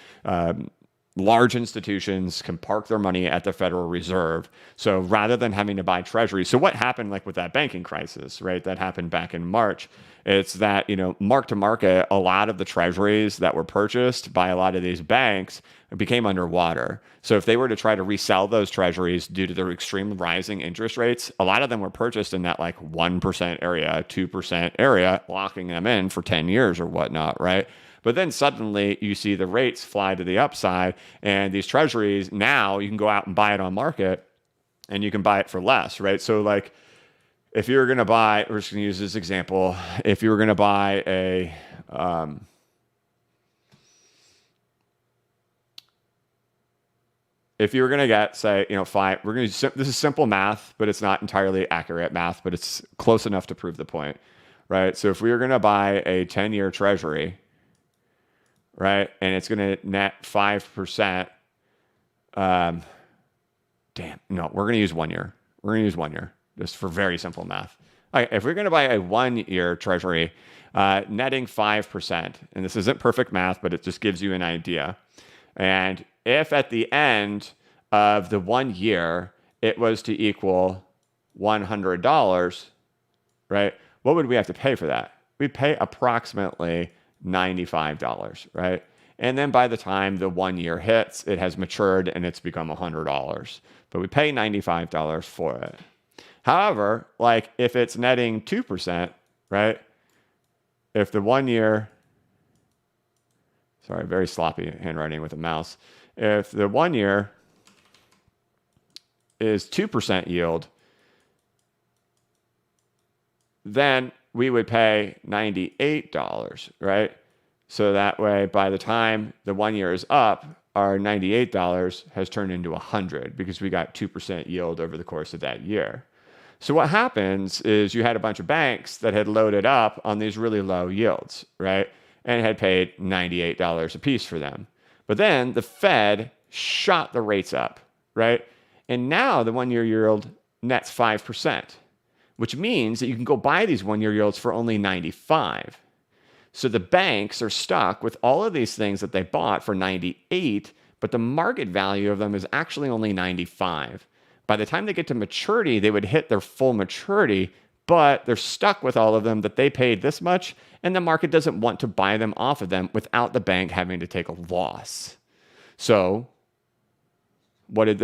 large institutions can park their money at the Federal Reserve. So rather than having to buy treasuries, so what happened like with that banking crisis, right? That happened back in March. It's that, mark to market, a lot of the treasuries that were purchased by a lot of these banks became underwater. So if they were to try to resell those treasuries due to their extreme rising interest rates, a lot of them were purchased in that like 1% area, 2% area, locking them in for 10 years or whatnot, right? But then suddenly you see the rates fly to the upside, and these treasuries, now you can go out and buy it on market, and you can buy it for less, right? So like if you're going to buy, we're just going to use this example, if you were going to buy a, if you were going to get, say, five, we're going to, this is simple math, but it's not entirely accurate math, but it's close enough to prove the point, right? So if we were going to buy a 10-year treasury, right, and it's going to net 5%, damn, no, we're going to use 1 year. We're going to use 1 year, just for very simple math. Right, if we're going to buy a 1 year treasury, netting 5%, and this isn't perfect math, but it just gives you an idea. And if at the end of the 1 year, it was to equal $100, right? What would we have to pay for that? We'd pay approximately $95, right? And then by the time the 1 year hits, it has matured and it's become $100. But we pay $95 for it. However, like if it's netting 2%, right? If the 1 year, sorry, very sloppy handwriting with a mouse. If the 1 year is 2% yield, then we would pay $98, right? So that way, by the time the 1 year is up, our $98 has turned into $100 because we got 2% yield over the course of that year. So what happens is you had a bunch of banks that had loaded up on these really low yields, right? And had paid $98 a piece for them. But then the Fed shot the rates up, right? And now the 1 year yield nets 5%, which means that you can go buy these 1 year yields for only 95. So the banks are stuck with all of these things that they bought for 98, but the market value of them is actually only 95. By the time they get to maturity, they would hit their full maturity, but they're stuck with all of them that they paid this much, and the market doesn't want to buy them off of them without the bank having to take a loss. So what did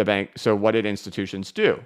institutions do?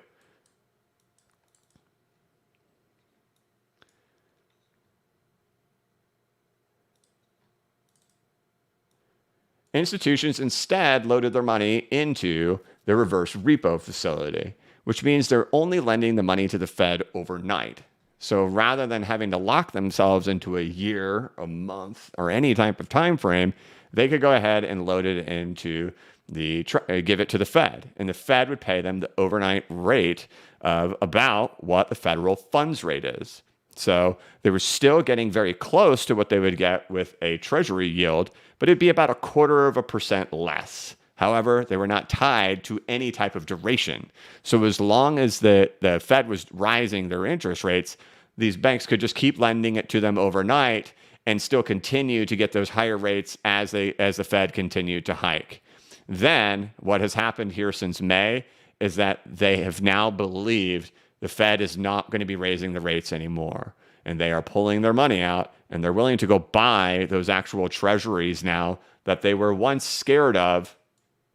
Institutions instead loaded their money into the reverse repo facility, which means they're only lending the money to the Fed overnight. So rather than having to lock themselves into a year, a month, or any type of time frame, they could go ahead and load it into give it to the Fed, and the Fed would pay them the overnight rate of about what the federal funds rate is. So they were still getting very close to what they would get with a treasury yield, but it'd be about 0.25% less. However, they were not tied to any type of duration. So as long as the Fed was rising their interest rates, these banks could just keep lending it to them overnight and still continue to get those higher rates as the Fed continued to hike. Then what has happened here since May is that they have now believed the Fed is not going to be raising the rates anymore. And they are pulling their money out, and they're willing to go buy those actual treasuries now that they were once scared of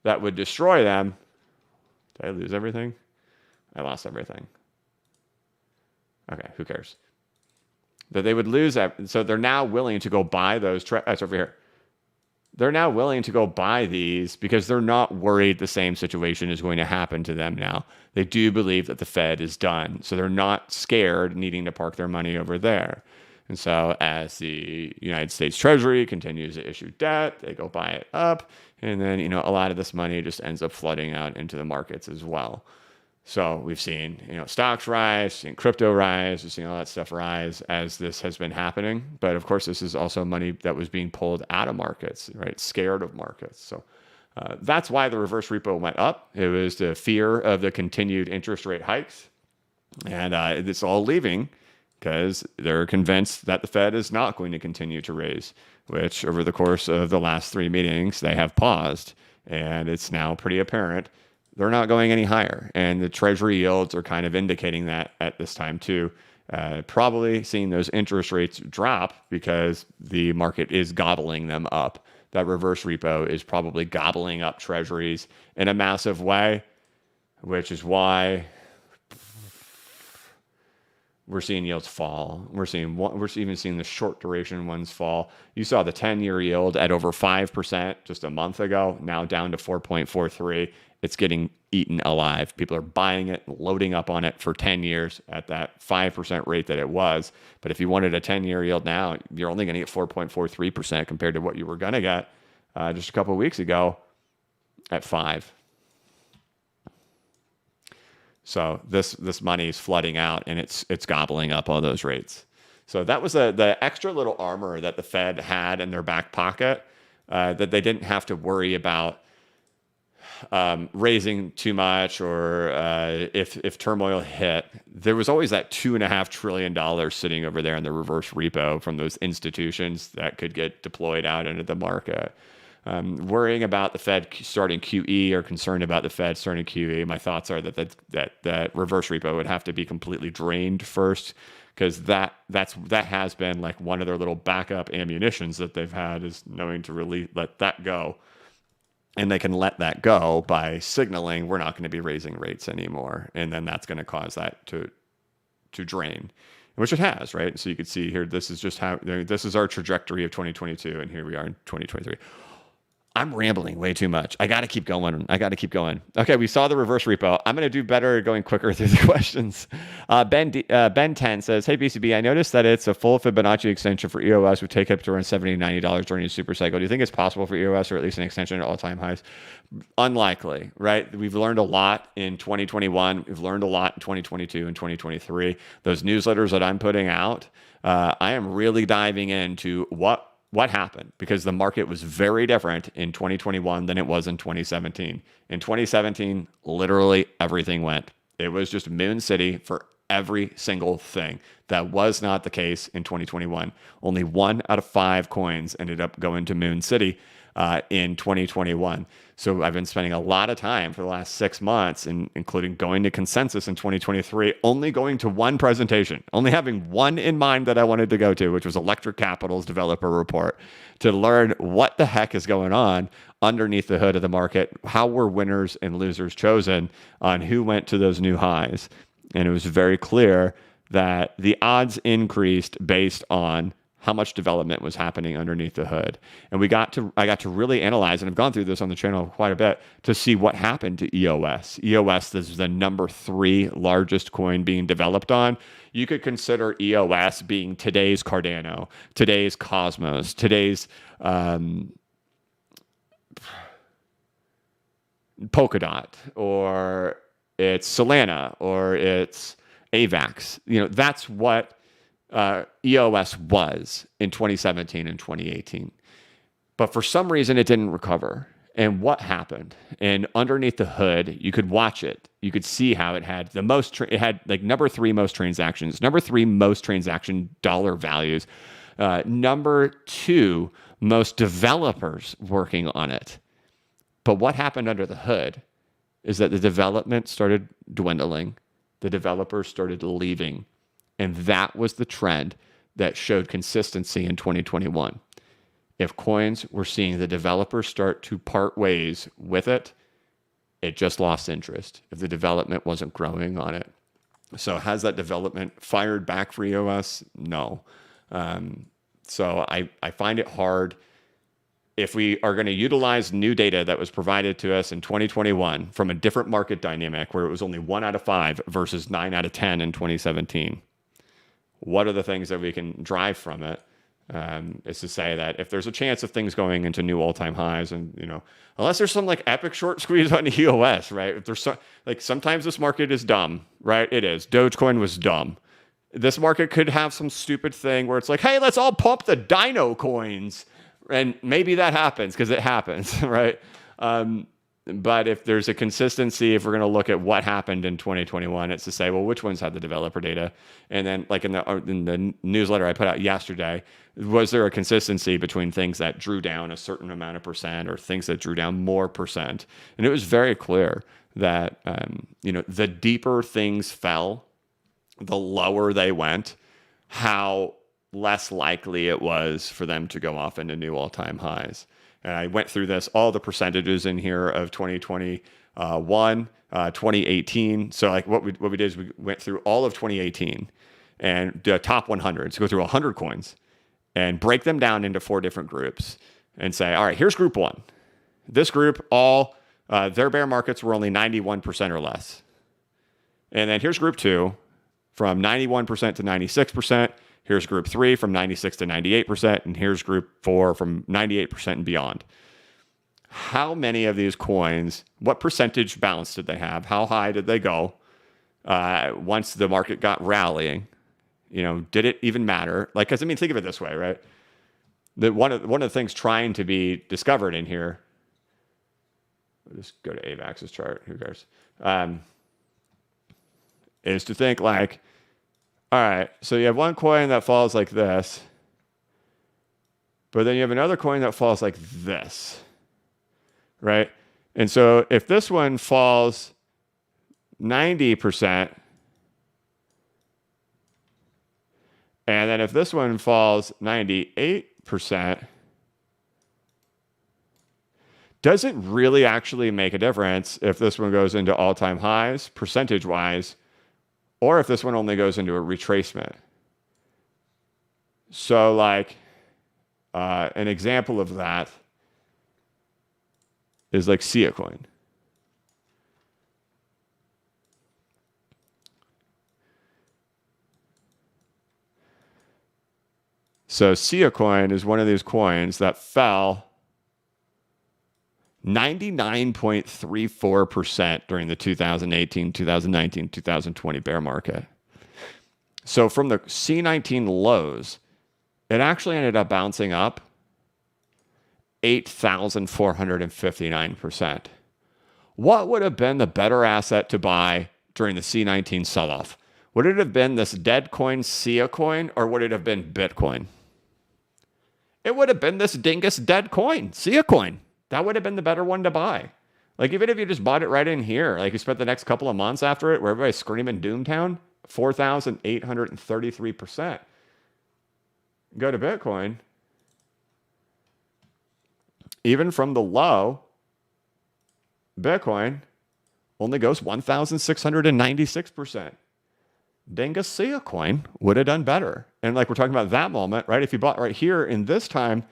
that would destroy them. Did I lose everything? I lost everything. Okay, who cares? That they would lose that. So they're now willing to go buy those. That's over here. They're now willing to go buy these because they're not worried the same situation is going to happen to them now. They do believe that the Fed is done. So they're not scared needing to park their money over there. And so as the United States Treasury continues to issue debt, they go buy it up. And then, a lot of this money just ends up flooding out into the markets as well. So we've seen, stocks rise, seen crypto rise, we've seen all that stuff rise as this has been happening. But of course, this is also money that was being pulled out of markets, right? Scared of markets. So that's why the reverse repo went up. It was the fear of the continued interest rate hikes. And it's all leaving because they're convinced that the Fed is not going to continue to raise, which over the course of the last 3 meetings, they have paused. And it's now pretty apparent they're not going any higher. And the treasury yields are kind of indicating that at this time too. Probably seeing those interest rates drop because the market is gobbling them up. That reverse repo is probably gobbling up treasuries in a massive way, which is why we're seeing yields fall. We're even seeing the short duration ones fall. You saw the 10-year yield at over 5% just a month ago, now down to 4.43. It's getting eaten alive. People are buying it, loading up on it for 10 years at that 5% rate that it was. But if you wanted a 10-year yield now, you're only going to get 4.43% compared to what you were going to get just a couple of weeks ago at 5. So this money is flooding out, and it's gobbling up all those rates. So that was the extra little armor that the Fed had in their back pocket that they didn't have to worry about raising too much, or if turmoil hit. There was always that $2.5 trillion sitting over there in the reverse repo from those institutions that could get deployed out into the market. Worrying about the Fed starting QE or concerned about the Fed starting QE, my thoughts are that reverse repo would have to be completely drained first, because that has been like one of their little backup ammunitions that they've had, is knowing to really let that go. And they can let that go by signaling we're not going to be raising rates anymore, and then that's going to cause that to drain, which it has, right? So you can see here, this is just how, this is our trajectory of 2022, and here we are in 2023. I'm rambling way too much. I got to keep going. Okay, we saw the reverse repo. I'm going to do better going quicker through the questions. Ben 10 says, hey, BCB, I noticed that it's a full Fibonacci extension for EOS would take up to around $70, $90 during a super cycle. Do you think it's possible for EOS, or at least an extension at all-time highs? Unlikely, right? We've learned a lot in 2021. We've learned a lot in 2022 and 2023. Those newsletters that I'm putting out, I am really diving into what happened, because the market was very different in 2021 than it was in 2017. In 2017, literally everything went. It was just Moon City for every single thing. That was not the case in 2021. Only 1 out of 5 coins ended up going to Moon City in 2021. So I've been spending a lot of time for the last 6 months, including going to Consensus in 2023, only going to one presentation, only having one in mind that I wanted to go to, which was Electric Capital's developer report, to learn what the heck is going on underneath the hood of the market, how were winners and losers chosen on who went to those new highs. And it was very clear that the odds increased based on how much development was happening underneath the hood. And I got to really analyze, and I've gone through this on the channel quite a bit, to see what happened to EOS. EOS is the number 3 largest coin being developed on. You could consider EOS being today's Cardano, today's Cosmos, today's Polkadot, or it's Solana, or it's AVAX. That's what EOS was in 2017 and 2018. But for some reason, it didn't recover. And what happened? And underneath the hood, you could watch it. You could see how it had the most, it had like number 3 most transactions, number 3 most transaction dollar values, number 2 most developers working on it. But what happened under the hood is that the development started dwindling. The developers started leaving. And that was the trend that showed consistency in 2021. If coins were seeing the developers start to part ways with it, it just lost interest if the development wasn't growing on it. So has that development fired back for EOS? No. So I find it hard. If we are going to utilize new data that was provided to us in 2021 from a different market dynamic where it was only 1 out of 5 versus 9 out of 10 in 2017, what are the things that we can drive from it? Is to say that if there's a chance of things going into new all-time highs, and unless there's some like epic short squeeze on EOS, right? If there's sometimes this market is dumb, right? It is. Dogecoin was dumb. This market could have some stupid thing where it's like, hey, let's all pump the Dino coins, and maybe that happens because it happens, right? But if there's a consistency, if we're going to look at what happened in 2021, it's to say, well, which ones had the developer data? And then like in the newsletter I put out yesterday, was there a consistency between things that drew down a certain amount of percent or things that drew down more percent? And it was very clear that, the deeper things fell, the lower they went, how less likely it was for them to go off into new all-time highs. And I went through all the percentages in here of 2021, 2018. So like what we did is we went through all of 2018 and the top 100. So go through 100 coins and break them down into 4 different groups and say, all right, here's group 1. This group, all their bear markets were only 91% or less. And then here's group 2 from 91% to 96%. Here's group 3 from 96 to 98%, and here's group 4 from 98% and beyond. How many of these coins, what percentage balance did they have? How high did they go once the market got rallying? Did it even matter? Because think of it this way, right? One of the things trying to be discovered in here, I'll just go to AVAX's chart, who cares? Is to think like, all right, so you have one coin that falls like this, but then you have another coin that falls like this, right? And so if this one falls 90%, And then if this one falls 98%, does it really actually make a difference if this one goes into all-time highs, percentage-wise, or if this one only goes into a retracement? So like an example of that is like ZimoNitrome. So ZimoNitrome is one of these coins that fell 99.34% during the 2018, 2019, 2020 bear market. So from the C19 lows, it actually ended up bouncing up 8,459%. What would have been the better asset to buy during the C19 sell-off? Would it have been this dead coin, ZimoNitrome, or would it have been Bitcoin? It would have been this dingus dead coin, ZimoNitrome. That would have been the better one to buy. Like, even if you just bought it right in here, like you spent the next couple of months after it, where everybody's screaming Doomtown, 4,833%. Go to Bitcoin. Even from the low, Bitcoin only goes 1,696%. Dingus ZimoNitrome would have done better. And like we're talking about that moment, right? If you bought right here in this time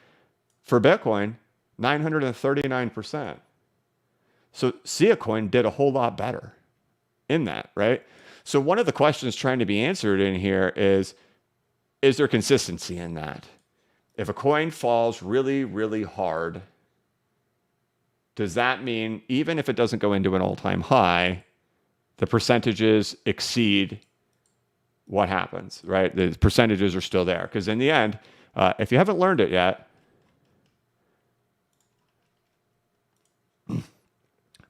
for Bitcoin, 939%. So ZimoNitrome did a whole lot better in that, right? So one of the questions trying to be answered in here is there consistency in that? If a coin falls really, really hard, does that mean even if it doesn't go into an all-time high, the percentages exceed what happens, right? The percentages are still there. Because in the end, if you haven't learned it yet,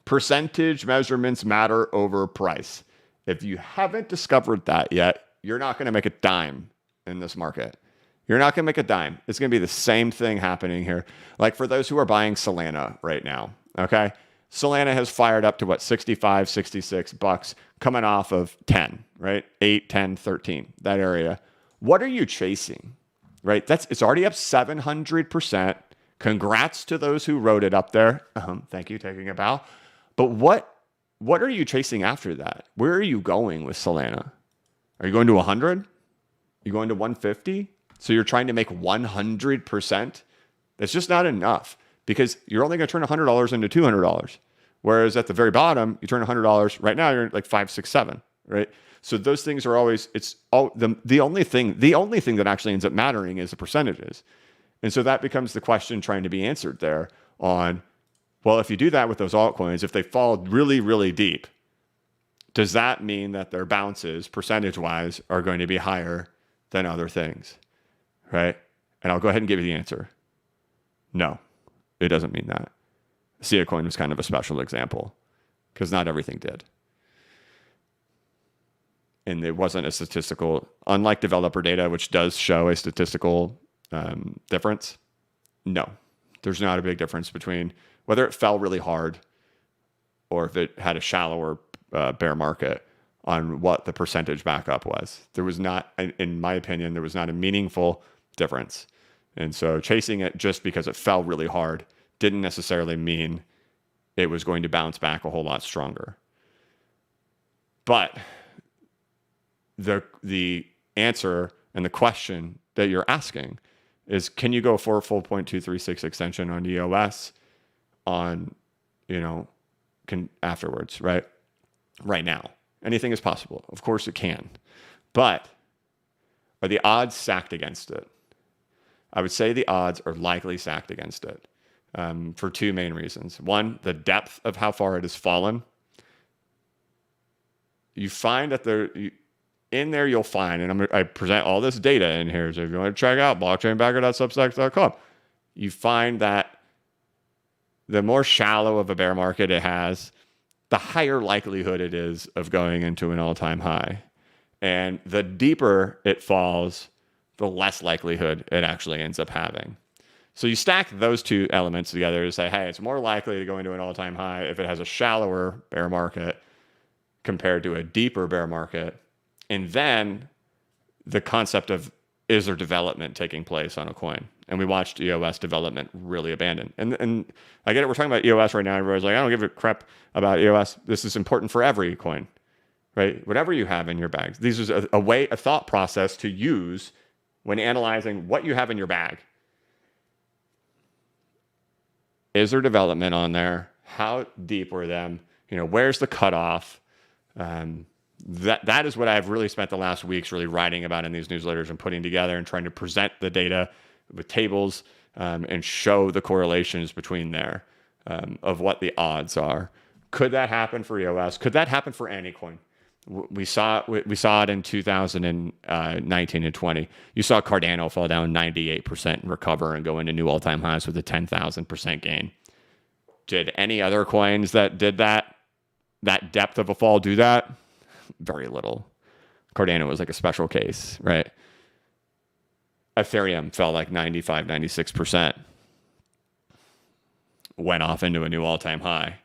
percentage measurements matter over price. If you haven't discovered that yet, you're not going to make a dime in this market. You're not going to make a dime. It's going to be the same thing happening here. Like for those who are buying Solana right now, okay? Solana has fired up to what, 65, 66 bucks coming off of 10, right? 8, 10, 13, that area. What are you chasing, right? It's already up 700%. Congrats to those who wrote it up there. Thank you, taking a bow. But what are you chasing after that? Where are you going with Solana? Are you going to 100? Are you going to 150? So you're trying to make 100%? That's just not enough because you're only going to turn $100 into $200. Whereas at the very bottom, you turn $100. Right now, you're like 5, 6, 7, right? So those things are always, it's all the only thing that actually ends up mattering is the percentages. And so that becomes the question trying to be answered there on, well, if you do that with those altcoins, if they fall really, really deep, does that mean that their bounces, percentage-wise, are going to be higher than other things, right? And I'll go ahead and give you the answer. No, it doesn't mean that. ZimoNitrome was kind of a special example because not everything did. And it wasn't a statistical, unlike developer data, which does show a statistical difference. No, there's not a big difference between whether it fell really hard or if it had a shallower bear market on what the percentage backup was. There was not, in my opinion, there was not a meaningful difference. And so chasing it just because it fell really hard didn't necessarily mean it was going to bounce back a whole lot stronger. But the answer and the question that you're asking is, can you go for a full 0.236 extension on EOS on, afterwards, right? Right now. Anything is possible. Of course it can. But are the odds stacked against it? I would say the odds are likely stacked against it for two main reasons. One, the depth of how far it has fallen. You find that in there you'll find, and I present all this data in here, so if you want to check out blockchainbacker.substack.com, you find that the more shallow of a bear market it has, the higher likelihood it is of going into an all-time high. And the deeper it falls, the less likelihood it actually ends up having. So you stack those two elements together to say, hey, it's more likely to go into an all-time high if it has a shallower bear market compared to a deeper bear market. And then the concept of is there development taking place on a coin? And we watched EOS development really abandon. And I get it, we're talking about EOS right now. Everybody's like, I don't give a crap about EOS. This is important for every coin, right? Whatever you have in your bags. This is a thought process to use when analyzing what you have in your bag. Is there development on there? How deep were them? Where's the cutoff? That is what I've really spent the last weeks really writing about in these newsletters and putting together and trying to present the data with tables and show the correlations between there of what the odds are. Could that happen for EOS? Could that happen for any coin? We saw it in 2019 and 20. You saw Cardano fall down 98% and recover and go into new all-time highs with a 10,000% gain. Did any other coins that did that depth of a fall do that? Very little. Cardano was like a special case, right? Ethereum fell like 95, 96%. Went off into a new all-time high.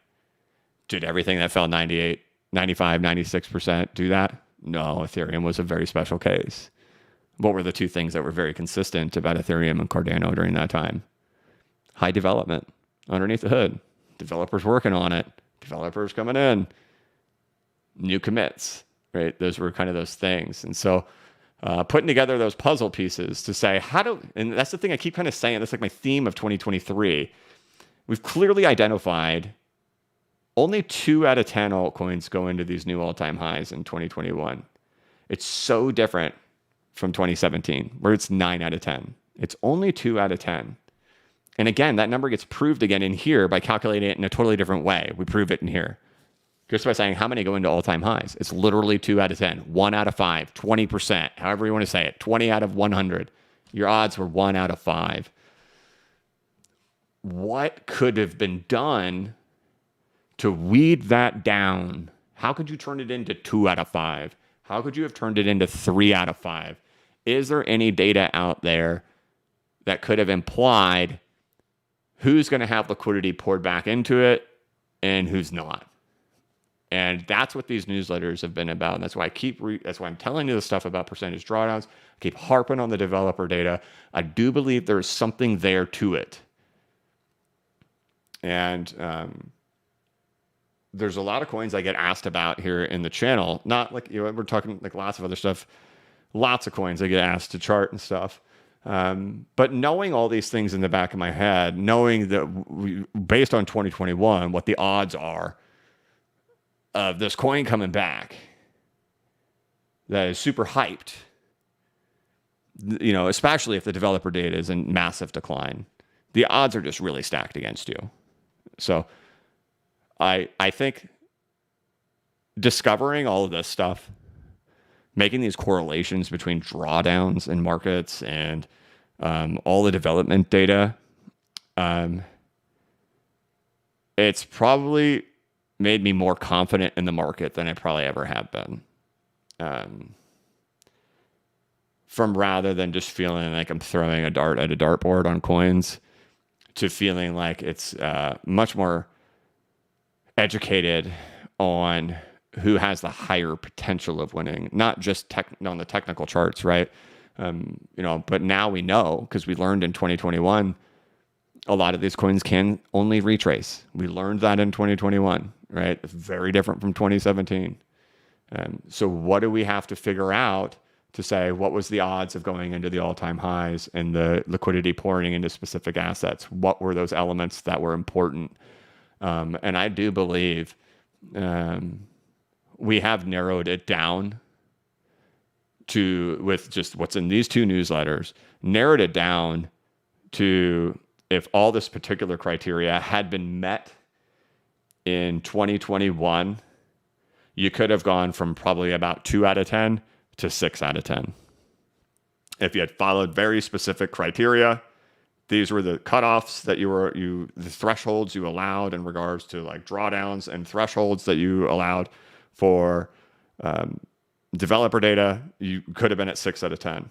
Did everything that fell 98, 95, 96% do that? No, Ethereum was a very special case. What were the two things that were very consistent about Ethereum and Cardano during that time? High development underneath the hood. Developers working on it. Developers coming in. New commits, right? Those were kind of those things. And so putting together those puzzle pieces to say, and that's the thing I keep kind of saying, that's like my theme of 2023. We've clearly identified only 2 out of 10 altcoins go into these new all-time highs in 2021. It's so different from 2017, where it's 9 out of 10. It's only 2 out of 10. And again, that number gets proved again in here by calculating it in a totally different way. We prove it in here. Just by saying how many go into all-time highs. It's literally 2 out of 10, 1 out of 5, 20%, however you want to say it, 20 out of 100. Your odds were 1 out of 5. What could have been done to weed that down? How could you turn it into 2 out of 5? How could you have turned it into 3 out of 5? Is there any data out there that could have implied who's going to have liquidity poured back into it and who's not? And that's what these newsletters have been about. And that's why that's why I'm telling you the stuff about percentage drawdowns. I keep harping on the developer data. I do believe there's something there to it. And there's a lot of coins I get asked about here in the channel. Not like, we're talking like lots of other stuff. Lots of coins I get asked to chart and stuff. But knowing all these things in the back of my head, knowing that based on 2021, what the odds are of this coin coming back that is super hyped, especially if the developer data is in massive decline, the odds are just really stacked against you. So I think discovering all of this stuff, making these correlations between drawdowns in markets and all the development data, it's probably made me more confident in the market than I probably ever have been. From rather than just feeling like I'm throwing a dart at a dartboard on coins, to feeling like it's much more educated on who has the higher potential of winning, not just on the technical charts, right? But now we know, because we learned in 2021, a lot of these coins can only retrace. We learned that in 2021, right? It's very different from 2017. So what do we have to figure out to say what was the odds of going into the all-time highs and the liquidity pouring into specific assets? What were those elements that were important? And I do believe we have narrowed it down with just what's in these 2 newsletters, narrowed it down to if all this particular criteria had been met in 2021, you could have gone from probably about 2 out of 10 to 6 out of 10. If you had followed very specific criteria, these were the cutoffs that the thresholds you allowed in regards to like drawdowns, and thresholds that you allowed for developer data, you could have been at 6 out of 10.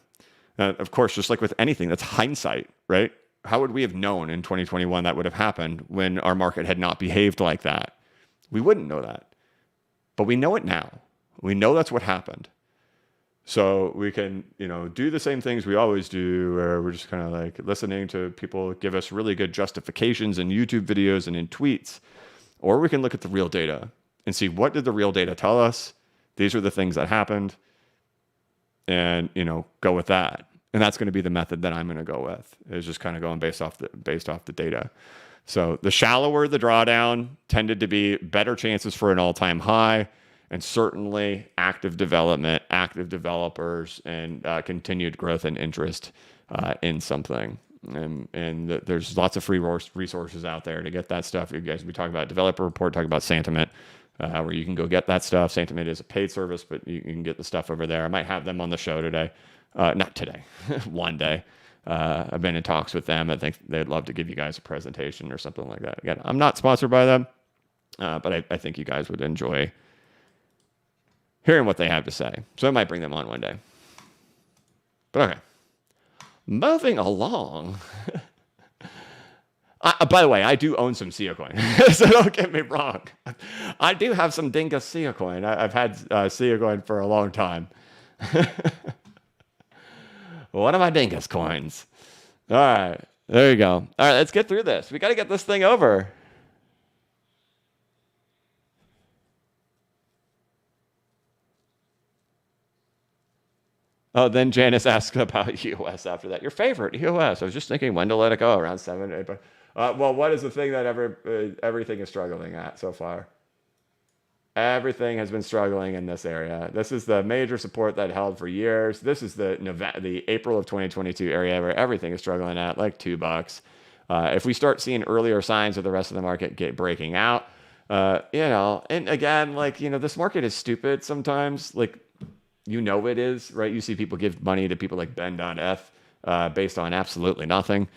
Of course, just like with anything, that's hindsight, right? How would we have known in 2021 that would have happened when our market had not behaved like that? We wouldn't know that. But we know it now. We know that's what happened. So we can, do the same things we always do, where we're just kind of like listening to people give us really good justifications in YouTube videos and in tweets. Or we can look at the real data and see, what did the real data tell us? These are the things that happened, and, go with that. And that's going to be the method that I'm going to go with, is just kind of going based off the data. So the shallower the drawdown tended to be better chances for an all-time high, and certainly active development, active developers, and continued growth and interest in something. And there's lots of free resources out there to get that stuff. You guys, we talk about developer report, talk about Sentiment, where you can go get that stuff. Sentiment is a paid service, but you can get the stuff over there. I might have them on the show today. Not today, one day. I've been in talks with them. I think they'd love to give you guys a presentation or something like that. Again, I'm not sponsored by them, but I think you guys would enjoy hearing what they have to say. So I might bring them on one day. But okay. Moving along. By the way, I do own some SIA coin, so don't get me wrong. I do have some Dingus SIA coin. I've had SIA coin for a long time. One of my Dingus coins. All right, there you go. All right, let's get through this. We got to get this thing over. Oh, then Janice asked about US after that. Your favorite, US. I was just thinking when to let it go, around 7, 8. Well, what is the thing that everything is struggling at so far? Everything has been struggling in this area. This is the major support that held for years. This is the April of 2022 area where everything is struggling at like $2. If we start seeing earlier signs of the rest of the market breaking out, and again, this market is stupid sometimes. It is, right? You see people give money to people like Ben.F based on absolutely nothing.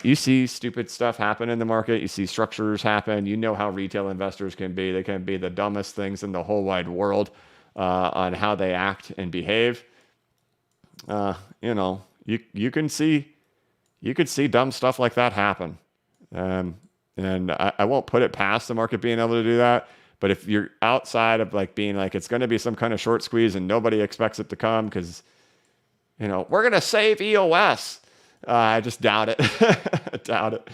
You see stupid stuff happen in the market. You see structures happen. You know how retail investors can be. They can be the dumbest things in the whole wide world on how they act and behave. You can see dumb stuff like that happen. And I won't put it past the market being able to do that. But if you're outside of being it's going to be some kind of short squeeze and nobody expects it to come because, we're going to save EOS. I just doubt it. Doubt it.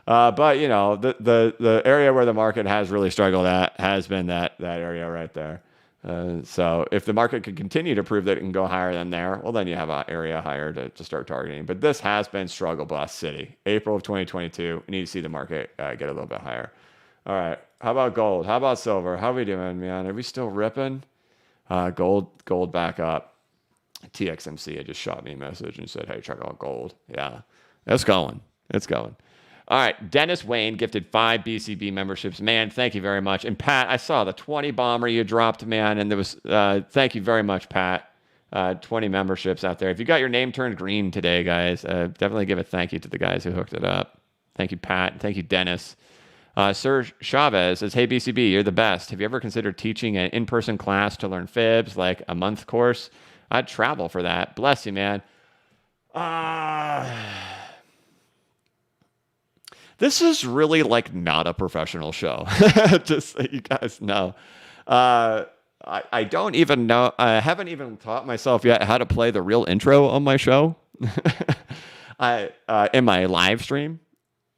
But, the area where the market has really struggled at has been that area right there. So if the market can continue to prove that it can go higher than there, well, then you have an area higher to start targeting. But this has been struggle bus city. April of 2022, we need to see the market get a little bit higher. All right. How about gold? How about silver? How are we doing, man? Are we still ripping? Gold back up. TXMC had just shot me a message and said, hey, check out gold. Yeah, it's going. It's going. All right. Dennis Wayne gifted 5 BCB memberships. Man, thank you very much. And Pat, I saw the 20 bomber you dropped, man. And there was, thank you very much, Pat. 20 memberships out there. If you got your name turned green today, guys, definitely give a thank you to the guys who hooked it up. Thank you, Pat. Thank you, Dennis. Sir Chavez says, hey, BCB, you're the best. Have you ever considered teaching an in-person class to learn fibs, like a month course? I'd travel for that. Bless you, man. This is really not a professional show. Just so you guys know. I don't even know. I haven't even taught myself yet how to play the real intro on my show. In my live stream.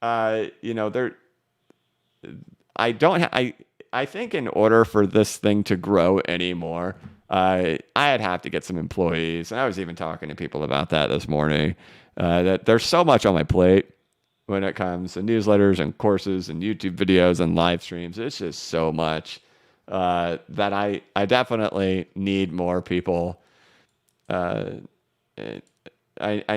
I think in order for this thing to grow anymore, I'd have to get some employees. And I was even talking to people about that this morning, that there's so much on my plate when it comes to newsletters and courses and YouTube videos and live streams. It's just so much that I definitely need more people. I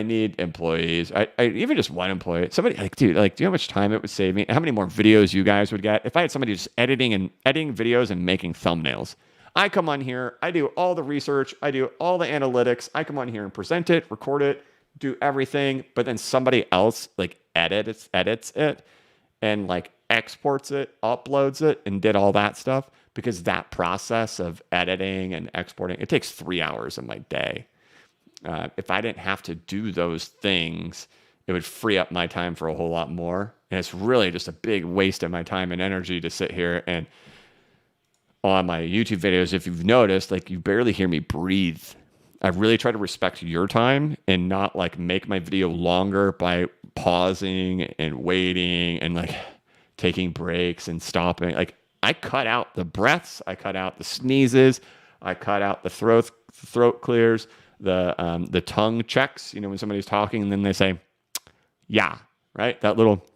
need employees. I even just one employee. Somebody do you know how much time it would save me? How many more videos you guys would get if I had somebody just editing videos and making thumbnails? I come on here, I do all the research, I do all the analytics. I come on here and present it, record it, do everything, but then somebody else edits it and exports it, uploads it, and did all that stuff, because that process of editing and exporting, it takes 3 hours of my day. If I didn't have to do those things, it would free up my time for a whole lot more. And it's really just a big waste of my time and energy to sit here and on my YouTube videos, if you've noticed, you barely hear me breathe. I really try to respect your time and not like make my video longer by pausing and waiting and like taking breaks and stopping. Like I cut out the breaths, I cut out the sneezes, I cut out the throat clears, the tongue checks, you know, when somebody's talking and then they say, yeah, right? That little,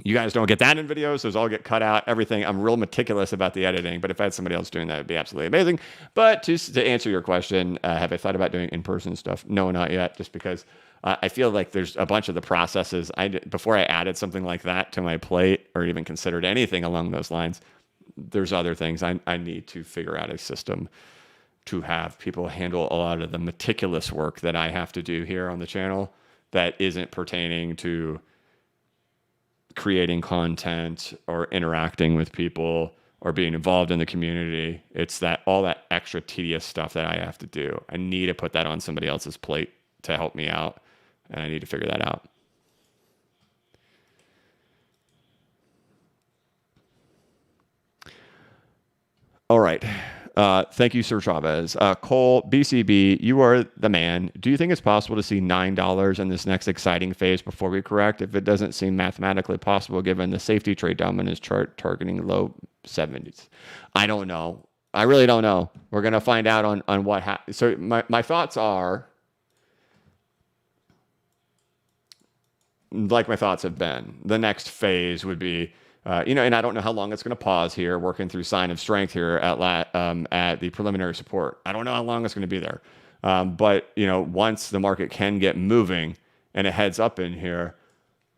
you guys don't get that in videos. Those all get cut out, everything. I'm real meticulous about the editing, but if I had somebody else doing that, it'd be absolutely amazing. But to answer your question, have I thought about doing in-person stuff? No, not yet, just because I feel like there's a bunch of the processes. Before I added something like that to my plate or even considered anything along those lines, there's other things. I need to figure out a system to have people handle a lot of the meticulous work that I have to do here on the channel that isn't pertaining to creating content or interacting with people or being involved in the community. It's that all that extra tedious stuff that I have to do. I need to put that on somebody else's plate to help me out, and I need to figure that out. All right. Thank you, Sir Chavez. Cole, BCB, you are the man. Do you think it's possible to see $9 in this next exciting phase before we correct? If it doesn't seem mathematically possible, given the safety trade dominance chart targeting low 70s. I don't know. I really don't know. We're going to find out on what happens. So my thoughts are, like my thoughts have been, the next phase would be, and I don't know how long it's going to pause here, working through sign of strength here at the preliminary support. I don't know how long it's going to be there. But, once the market can get moving and it heads up in here,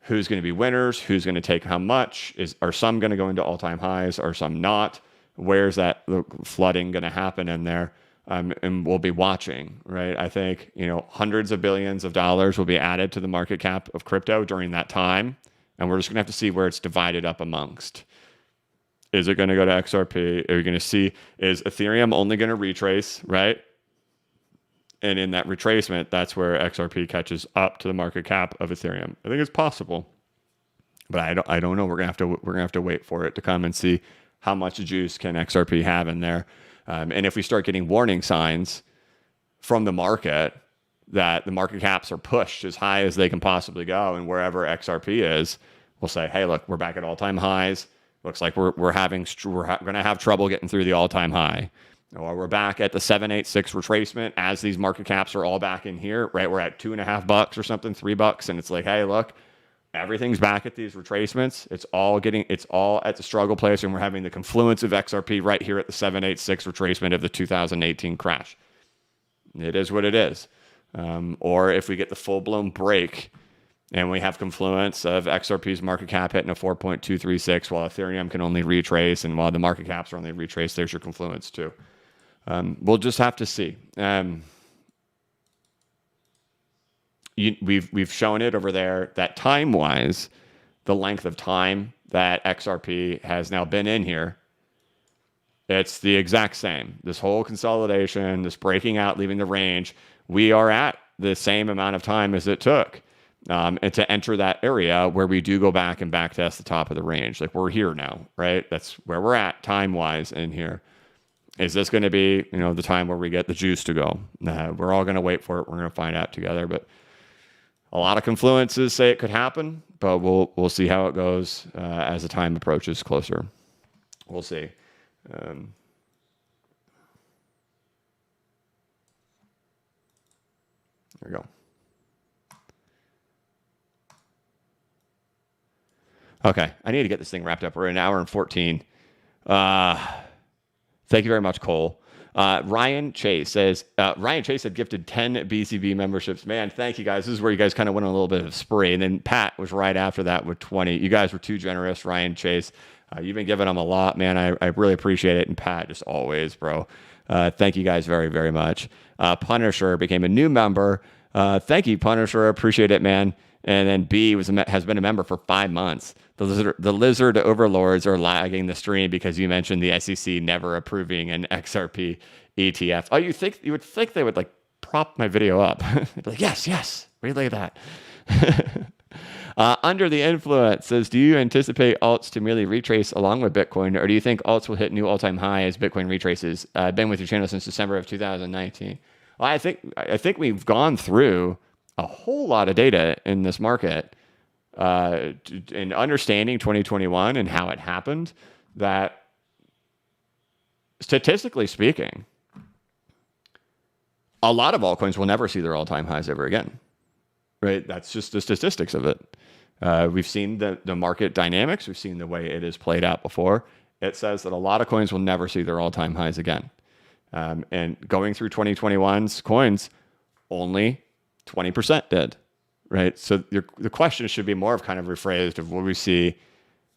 who's going to be winners? Who's going to take how much? Are some going to go into all-time highs? Are some not? Where's that flooding going to happen in there? And we'll be watching, right? I think, hundreds of billions of dollars will be added to the market cap of crypto during that time. And we're just going to have to see where it's divided up amongst. Is it going to go to XRP? Are you going to see, is Ethereum only going to retrace, right? And in that retracement, that's where XRP catches up to the market cap of Ethereum. I think it's possible, but I don't know. We're going to have to wait for it to come and see how much juice can XRP have in there. And if we start getting warning signs from the market that the market caps are pushed as high as they can possibly go, and wherever XRP is, we'll say, hey, look, we're back at all-time highs. Looks like we're going to have trouble getting through the all-time high. Or we're back at the 786 retracement as these market caps are all back in here, right? We're at $2.50 or something, $3, and it's like, hey, look, everything's back at these retracements. It's all at the struggle place, and we're having the confluence of XRP right here at the 786 retracement of the 2018 crash. It is what it is. Or if we get the full-blown break and we have confluence of XRP's market cap hitting a 4.236 while Ethereum can only retrace, and while the market caps are only retrace, there's your confluence too. We'll just have to see. We've shown it over there that time-wise, the length of time that XRP has now been in here, it's the exact same. This whole consolidation, this breaking out, leaving the range, we are at the same amount of time as it took and to enter that area where we do go back and back test the top of the range. Like we're here now, right? That's where we're at time-wise in here. Is this going to be, the time where we get the juice to go? We're all going to wait for it. We're going to find out together. But a lot of confluences say it could happen, but we'll see how it goes as the time approaches closer. We'll see. There we go. Okay, I need to get this thing wrapped up. We're at an hour and 14. Thank you very much, Cole. Ryan Chase says, Ryan Chase had gifted 10 BCB memberships. Man, thank you guys. This is where you guys kind of went on a little bit of a spree. And then Pat was right after that with 20. You guys were too generous, Ryan Chase. You've been giving them a lot, man. I really appreciate it. And Pat, just always, bro. Thank you guys very, very much. Punisher became a new member. Thank you, Punisher. Appreciate it, man. And then B has been a member for 5 months. The lizard overlords are lagging the stream because you mentioned the SEC never approving an XRP ETF. Oh, you would think they would prop my video up? They'd be like, yes, relay that. Under the Influence says, do you anticipate alts to merely retrace along with Bitcoin, or do you think alts will hit new all-time high as Bitcoin retraces? I've been with your channel since December of 2019. Well, I think we've gone through a whole lot of data in this market in understanding 2021 and how it happened, that statistically speaking, a lot of altcoins will never see their all-time highs ever again. Right? That's just the statistics of it. We've seen the market dynamics. We've seen the way it has played out before. It says that a lot of coins will never see their all-time highs again. And going through 2021's coins, only 20% did. Right? So the question should be more of kind of rephrased of, will we see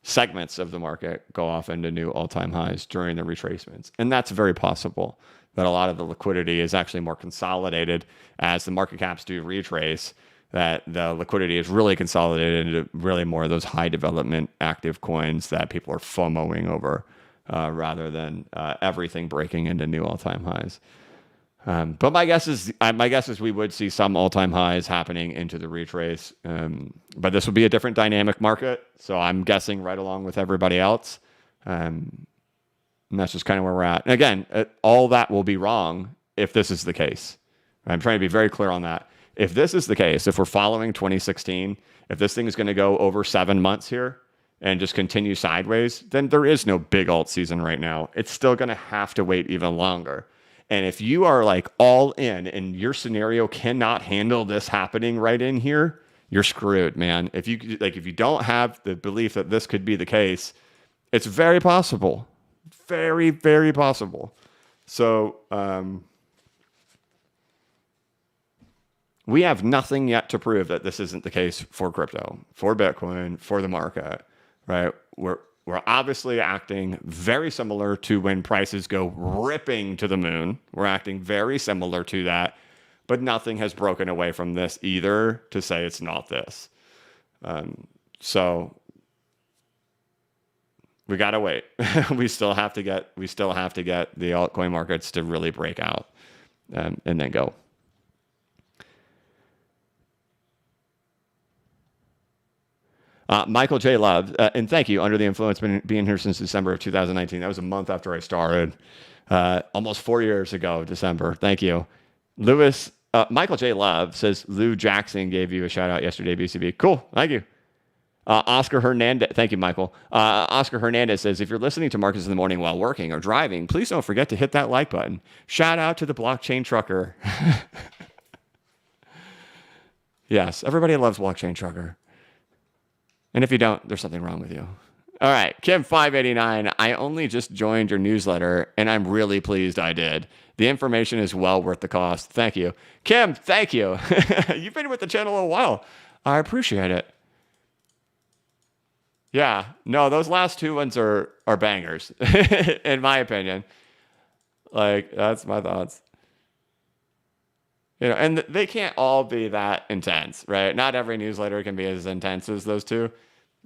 segments of the market go off into new all-time highs during the retracements? And that's very possible, that a lot of the liquidity is actually more consolidated as the market caps do retrace, that the liquidity is really consolidated into really more of those high development active coins that people are FOMOing over rather than everything breaking into new all-time highs. But my guess is we would see some all-time highs happening into the retrace. But this would be a different dynamic market. So I'm guessing right along with everybody else. And that's just kind of where we're at. And again, all that will be wrong if this is the case. I'm trying to be very clear on that. If this is the case, if we're following 2016, if this thing is going to go over 7 months here and just continue sideways, then there is no big alt season right now. It's still going to have to wait even longer. And if you are like all in and your scenario cannot handle this happening right in here, you're screwed, man. If you don't have the belief that this could be the case, it's very possible. Very, very possible. So, we have nothing yet to prove that this isn't the case for crypto, for Bitcoin, for the market, right? We're obviously acting very similar to when prices go ripping to the moon. We're acting very similar to that, but nothing has broken away from this either to say it's not this. So we gotta wait. we still have to get the altcoin markets to really break out and then go. Michael J. Love, and thank you, Under the Influence, been being here since December of 2019. That was a month after I started, almost 4 years ago, December. Thank you. Michael J. Love says, Lou Jackson gave you a shout out yesterday, BCB. Cool, thank you. Oscar Hernandez, thank you, Michael. Oscar Hernandez says, if you're listening to Markets in the Morning while working or driving, please don't forget to hit that like button. Shout out to the blockchain trucker. Yes, everybody loves blockchain trucker. And if you don't, there's something wrong with you. All right, Kim589, I only just joined your newsletter, and I'm really pleased I did. The information is well worth the cost. Thank you. Kim, thank you. You've been with the channel a while. I appreciate it. Yeah, no, those last two ones are bangers, in my opinion. Like, that's my thoughts. You know, and they can't all be that intense, right? Not every newsletter can be as intense as those two,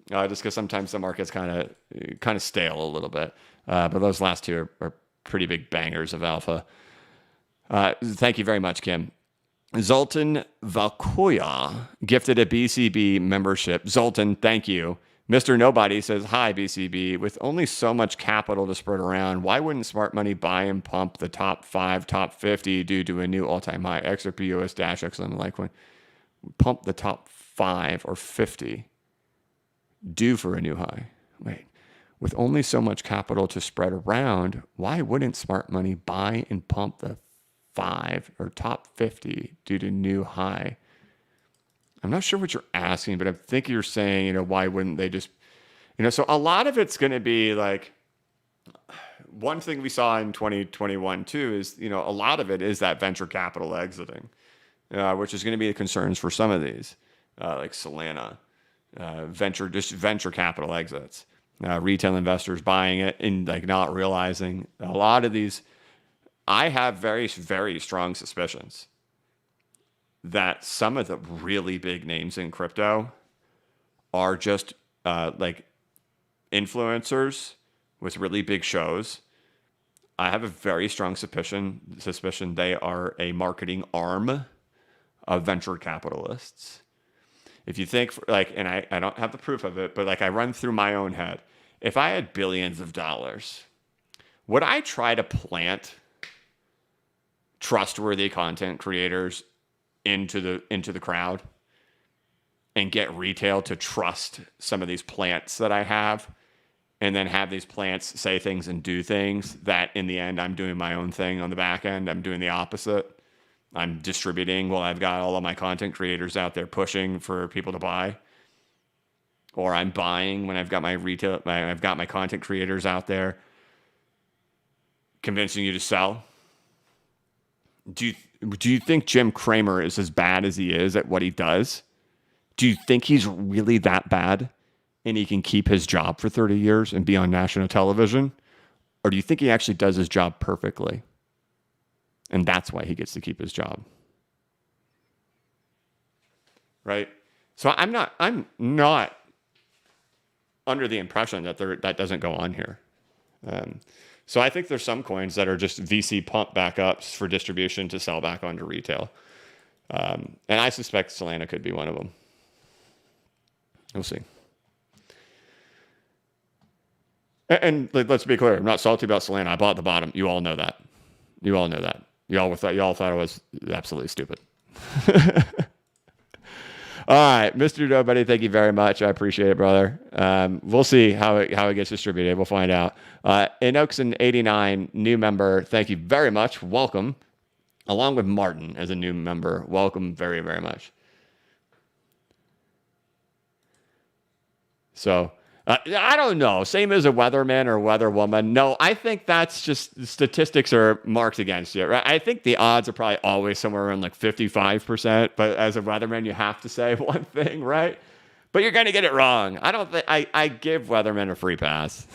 just because sometimes the market's kind of stale a little bit. But those last two are pretty big bangers of alpha. Thank you very much, Kim. Zoltan Valkoya gifted a BCB membership. Zoltan, thank you. Mr. Nobody says, hi, BCB. With only so much capital to spread around, why wouldn't smart money buy and pump the top 5, top 50 due to a new all-time high? XRP, US Dash, XLM, Litecoin. Pump the top 5 or 50 due for a new high. Wait. With only so much capital to spread around, why wouldn't smart money buy and pump the 5 or top 50 due to new high? I'm not sure what you're asking, but I think you're saying, why wouldn't they just, so a lot of it's going to be like, one thing we saw in 2021 too is, a lot of it is that venture capital exiting, which is going to be the concerns for some of these, like Solana, venture capital exits, retail investors buying it and like not realizing a lot of these. I have very, very strong suspicions that some of the really big names in crypto are just like influencers with really big shows. I have a very strong suspicion they are a marketing arm of venture capitalists. If you think and I don't have the proof of it, but like I run through my own head. If I had billions of dollars, would I try to plant trustworthy content creators into the crowd and get retail to trust some of these plants that I have, and then have these plants say things and do things that in the end I'm doing my own thing on the back end. I'm doing the opposite. I'm distributing while I've got all of my content creators out there pushing for people to buy. Or I'm buying when I've got my retail, I've got my content creators out there convincing you to sell. Do you think Jim Cramer is as bad as he is at what he does? Do you think he's really that bad and he can keep his job for 30 years and be on national television? Or do you think he actually does his job perfectly? And that's why he gets to keep his job. Right? So I'm not under the impression that that doesn't go on here. So I think there's some coins that are just VC pump backups for distribution to sell back onto retail. And I suspect Solana could be one of them. We'll see. And let's be clear, I'm not salty about Solana. I bought the bottom. You all know that. You all know that. You all thought it was absolutely stupid. All right, Mr. Nobody, thank you very much. I appreciate it, brother. We'll see how it gets distributed. We'll find out. Inoxen89, new member, thank you very much. Welcome. Along with Martin as a new member. Welcome very, very much. So, I don't know. Same as a weatherman or weatherwoman. No, I think that's just statistics are marked against you, right? I think the odds are probably always somewhere around like 55%. But as a weatherman, you have to say one thing, right? But you're going to get it wrong. I don't think I give weathermen a free pass.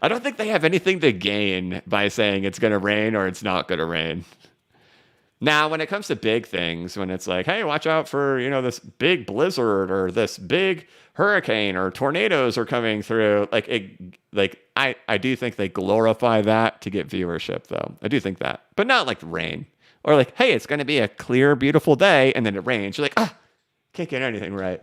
I don't think they have anything to gain by saying it's going to rain or it's not going to rain. Now, when it comes to big things, when it's like, hey, watch out for, this big blizzard or this big hurricane or tornadoes are coming through, I do think they glorify that to get viewership, though. I do think that. But not like rain. Or like, hey, it's going to be a clear, beautiful day, and then it rains. You're like, can't get anything right.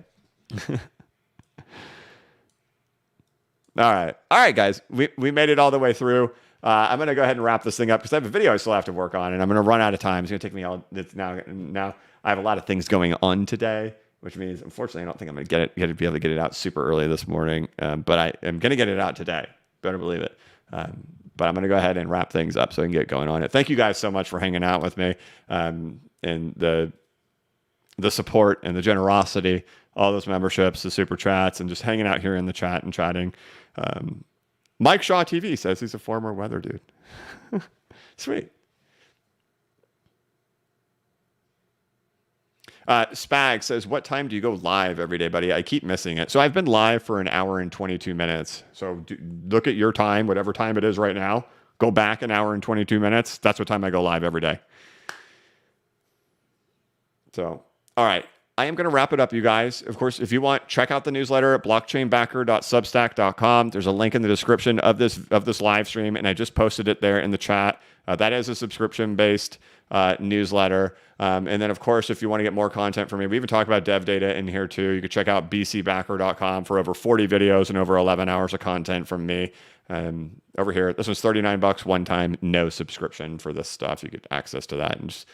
All right, guys. We made it all the way through. I'm going to go ahead and wrap this thing up because I have a video I still have to work on, and I'm going to run out of time. It's going to take me all now. I have a lot of things going on today, which means, unfortunately, I don't think I'm going to be able to get it out super early this morning. But I am going to get it out today. Better believe it. But I'm going to go ahead and wrap things up so I can get going on it. Thank you guys so much for hanging out with me, and the support and the generosity, all those memberships, the super chats, and just hanging out here in the chat and chatting. Mike Shaw TV says he's a former weather dude. Sweet. Spag says, what time do you go live every day, buddy? I keep missing it. So I've been live for 1 hour and 22 minutes. So look at your time, whatever time it is right now. Go back 1 hour and 22 minutes. That's what time I go live every day. So, all right. I am going to wrap it up, you guys. Of course, if you want, check out the newsletter at blockchainbacker.substack.com. There's a link in the description of this live stream, and I just posted it there in the chat. That is a subscription-based newsletter. And then, of course, if you want to get more content from me, we even talk about dev data in here too. You can check out bcbacker.com for over 40 videos and over 11 hours of content from me. Over here, this was $39 one time, no subscription for this stuff. You get access to that and just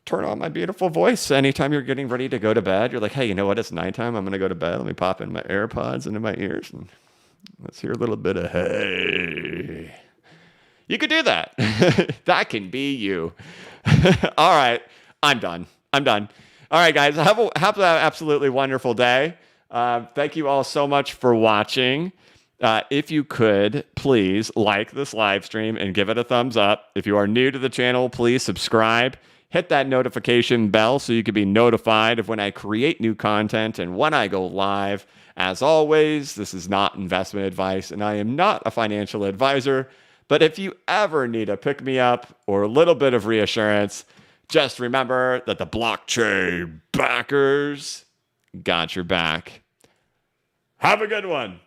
turn on my beautiful voice anytime you're getting ready to go to bed. You're like, hey, you know what? It's nighttime. I'm going to go to bed. Let me pop in my AirPods into my ears and let's hear a little bit of hey. You could do that. That can be you. All right. I'm done. All right, guys. Have an absolutely wonderful day. Thank you all so much for watching. If you could, please like this live stream and give it a thumbs up. If you are new to the channel, please subscribe. Hit that notification bell so you can be notified of when I create new content and when I go live. As always, this is not investment advice, and I am not a financial advisor. But if you ever need a pick-me-up or a little bit of reassurance, just remember that the blockchain backers got your back. Have a good one.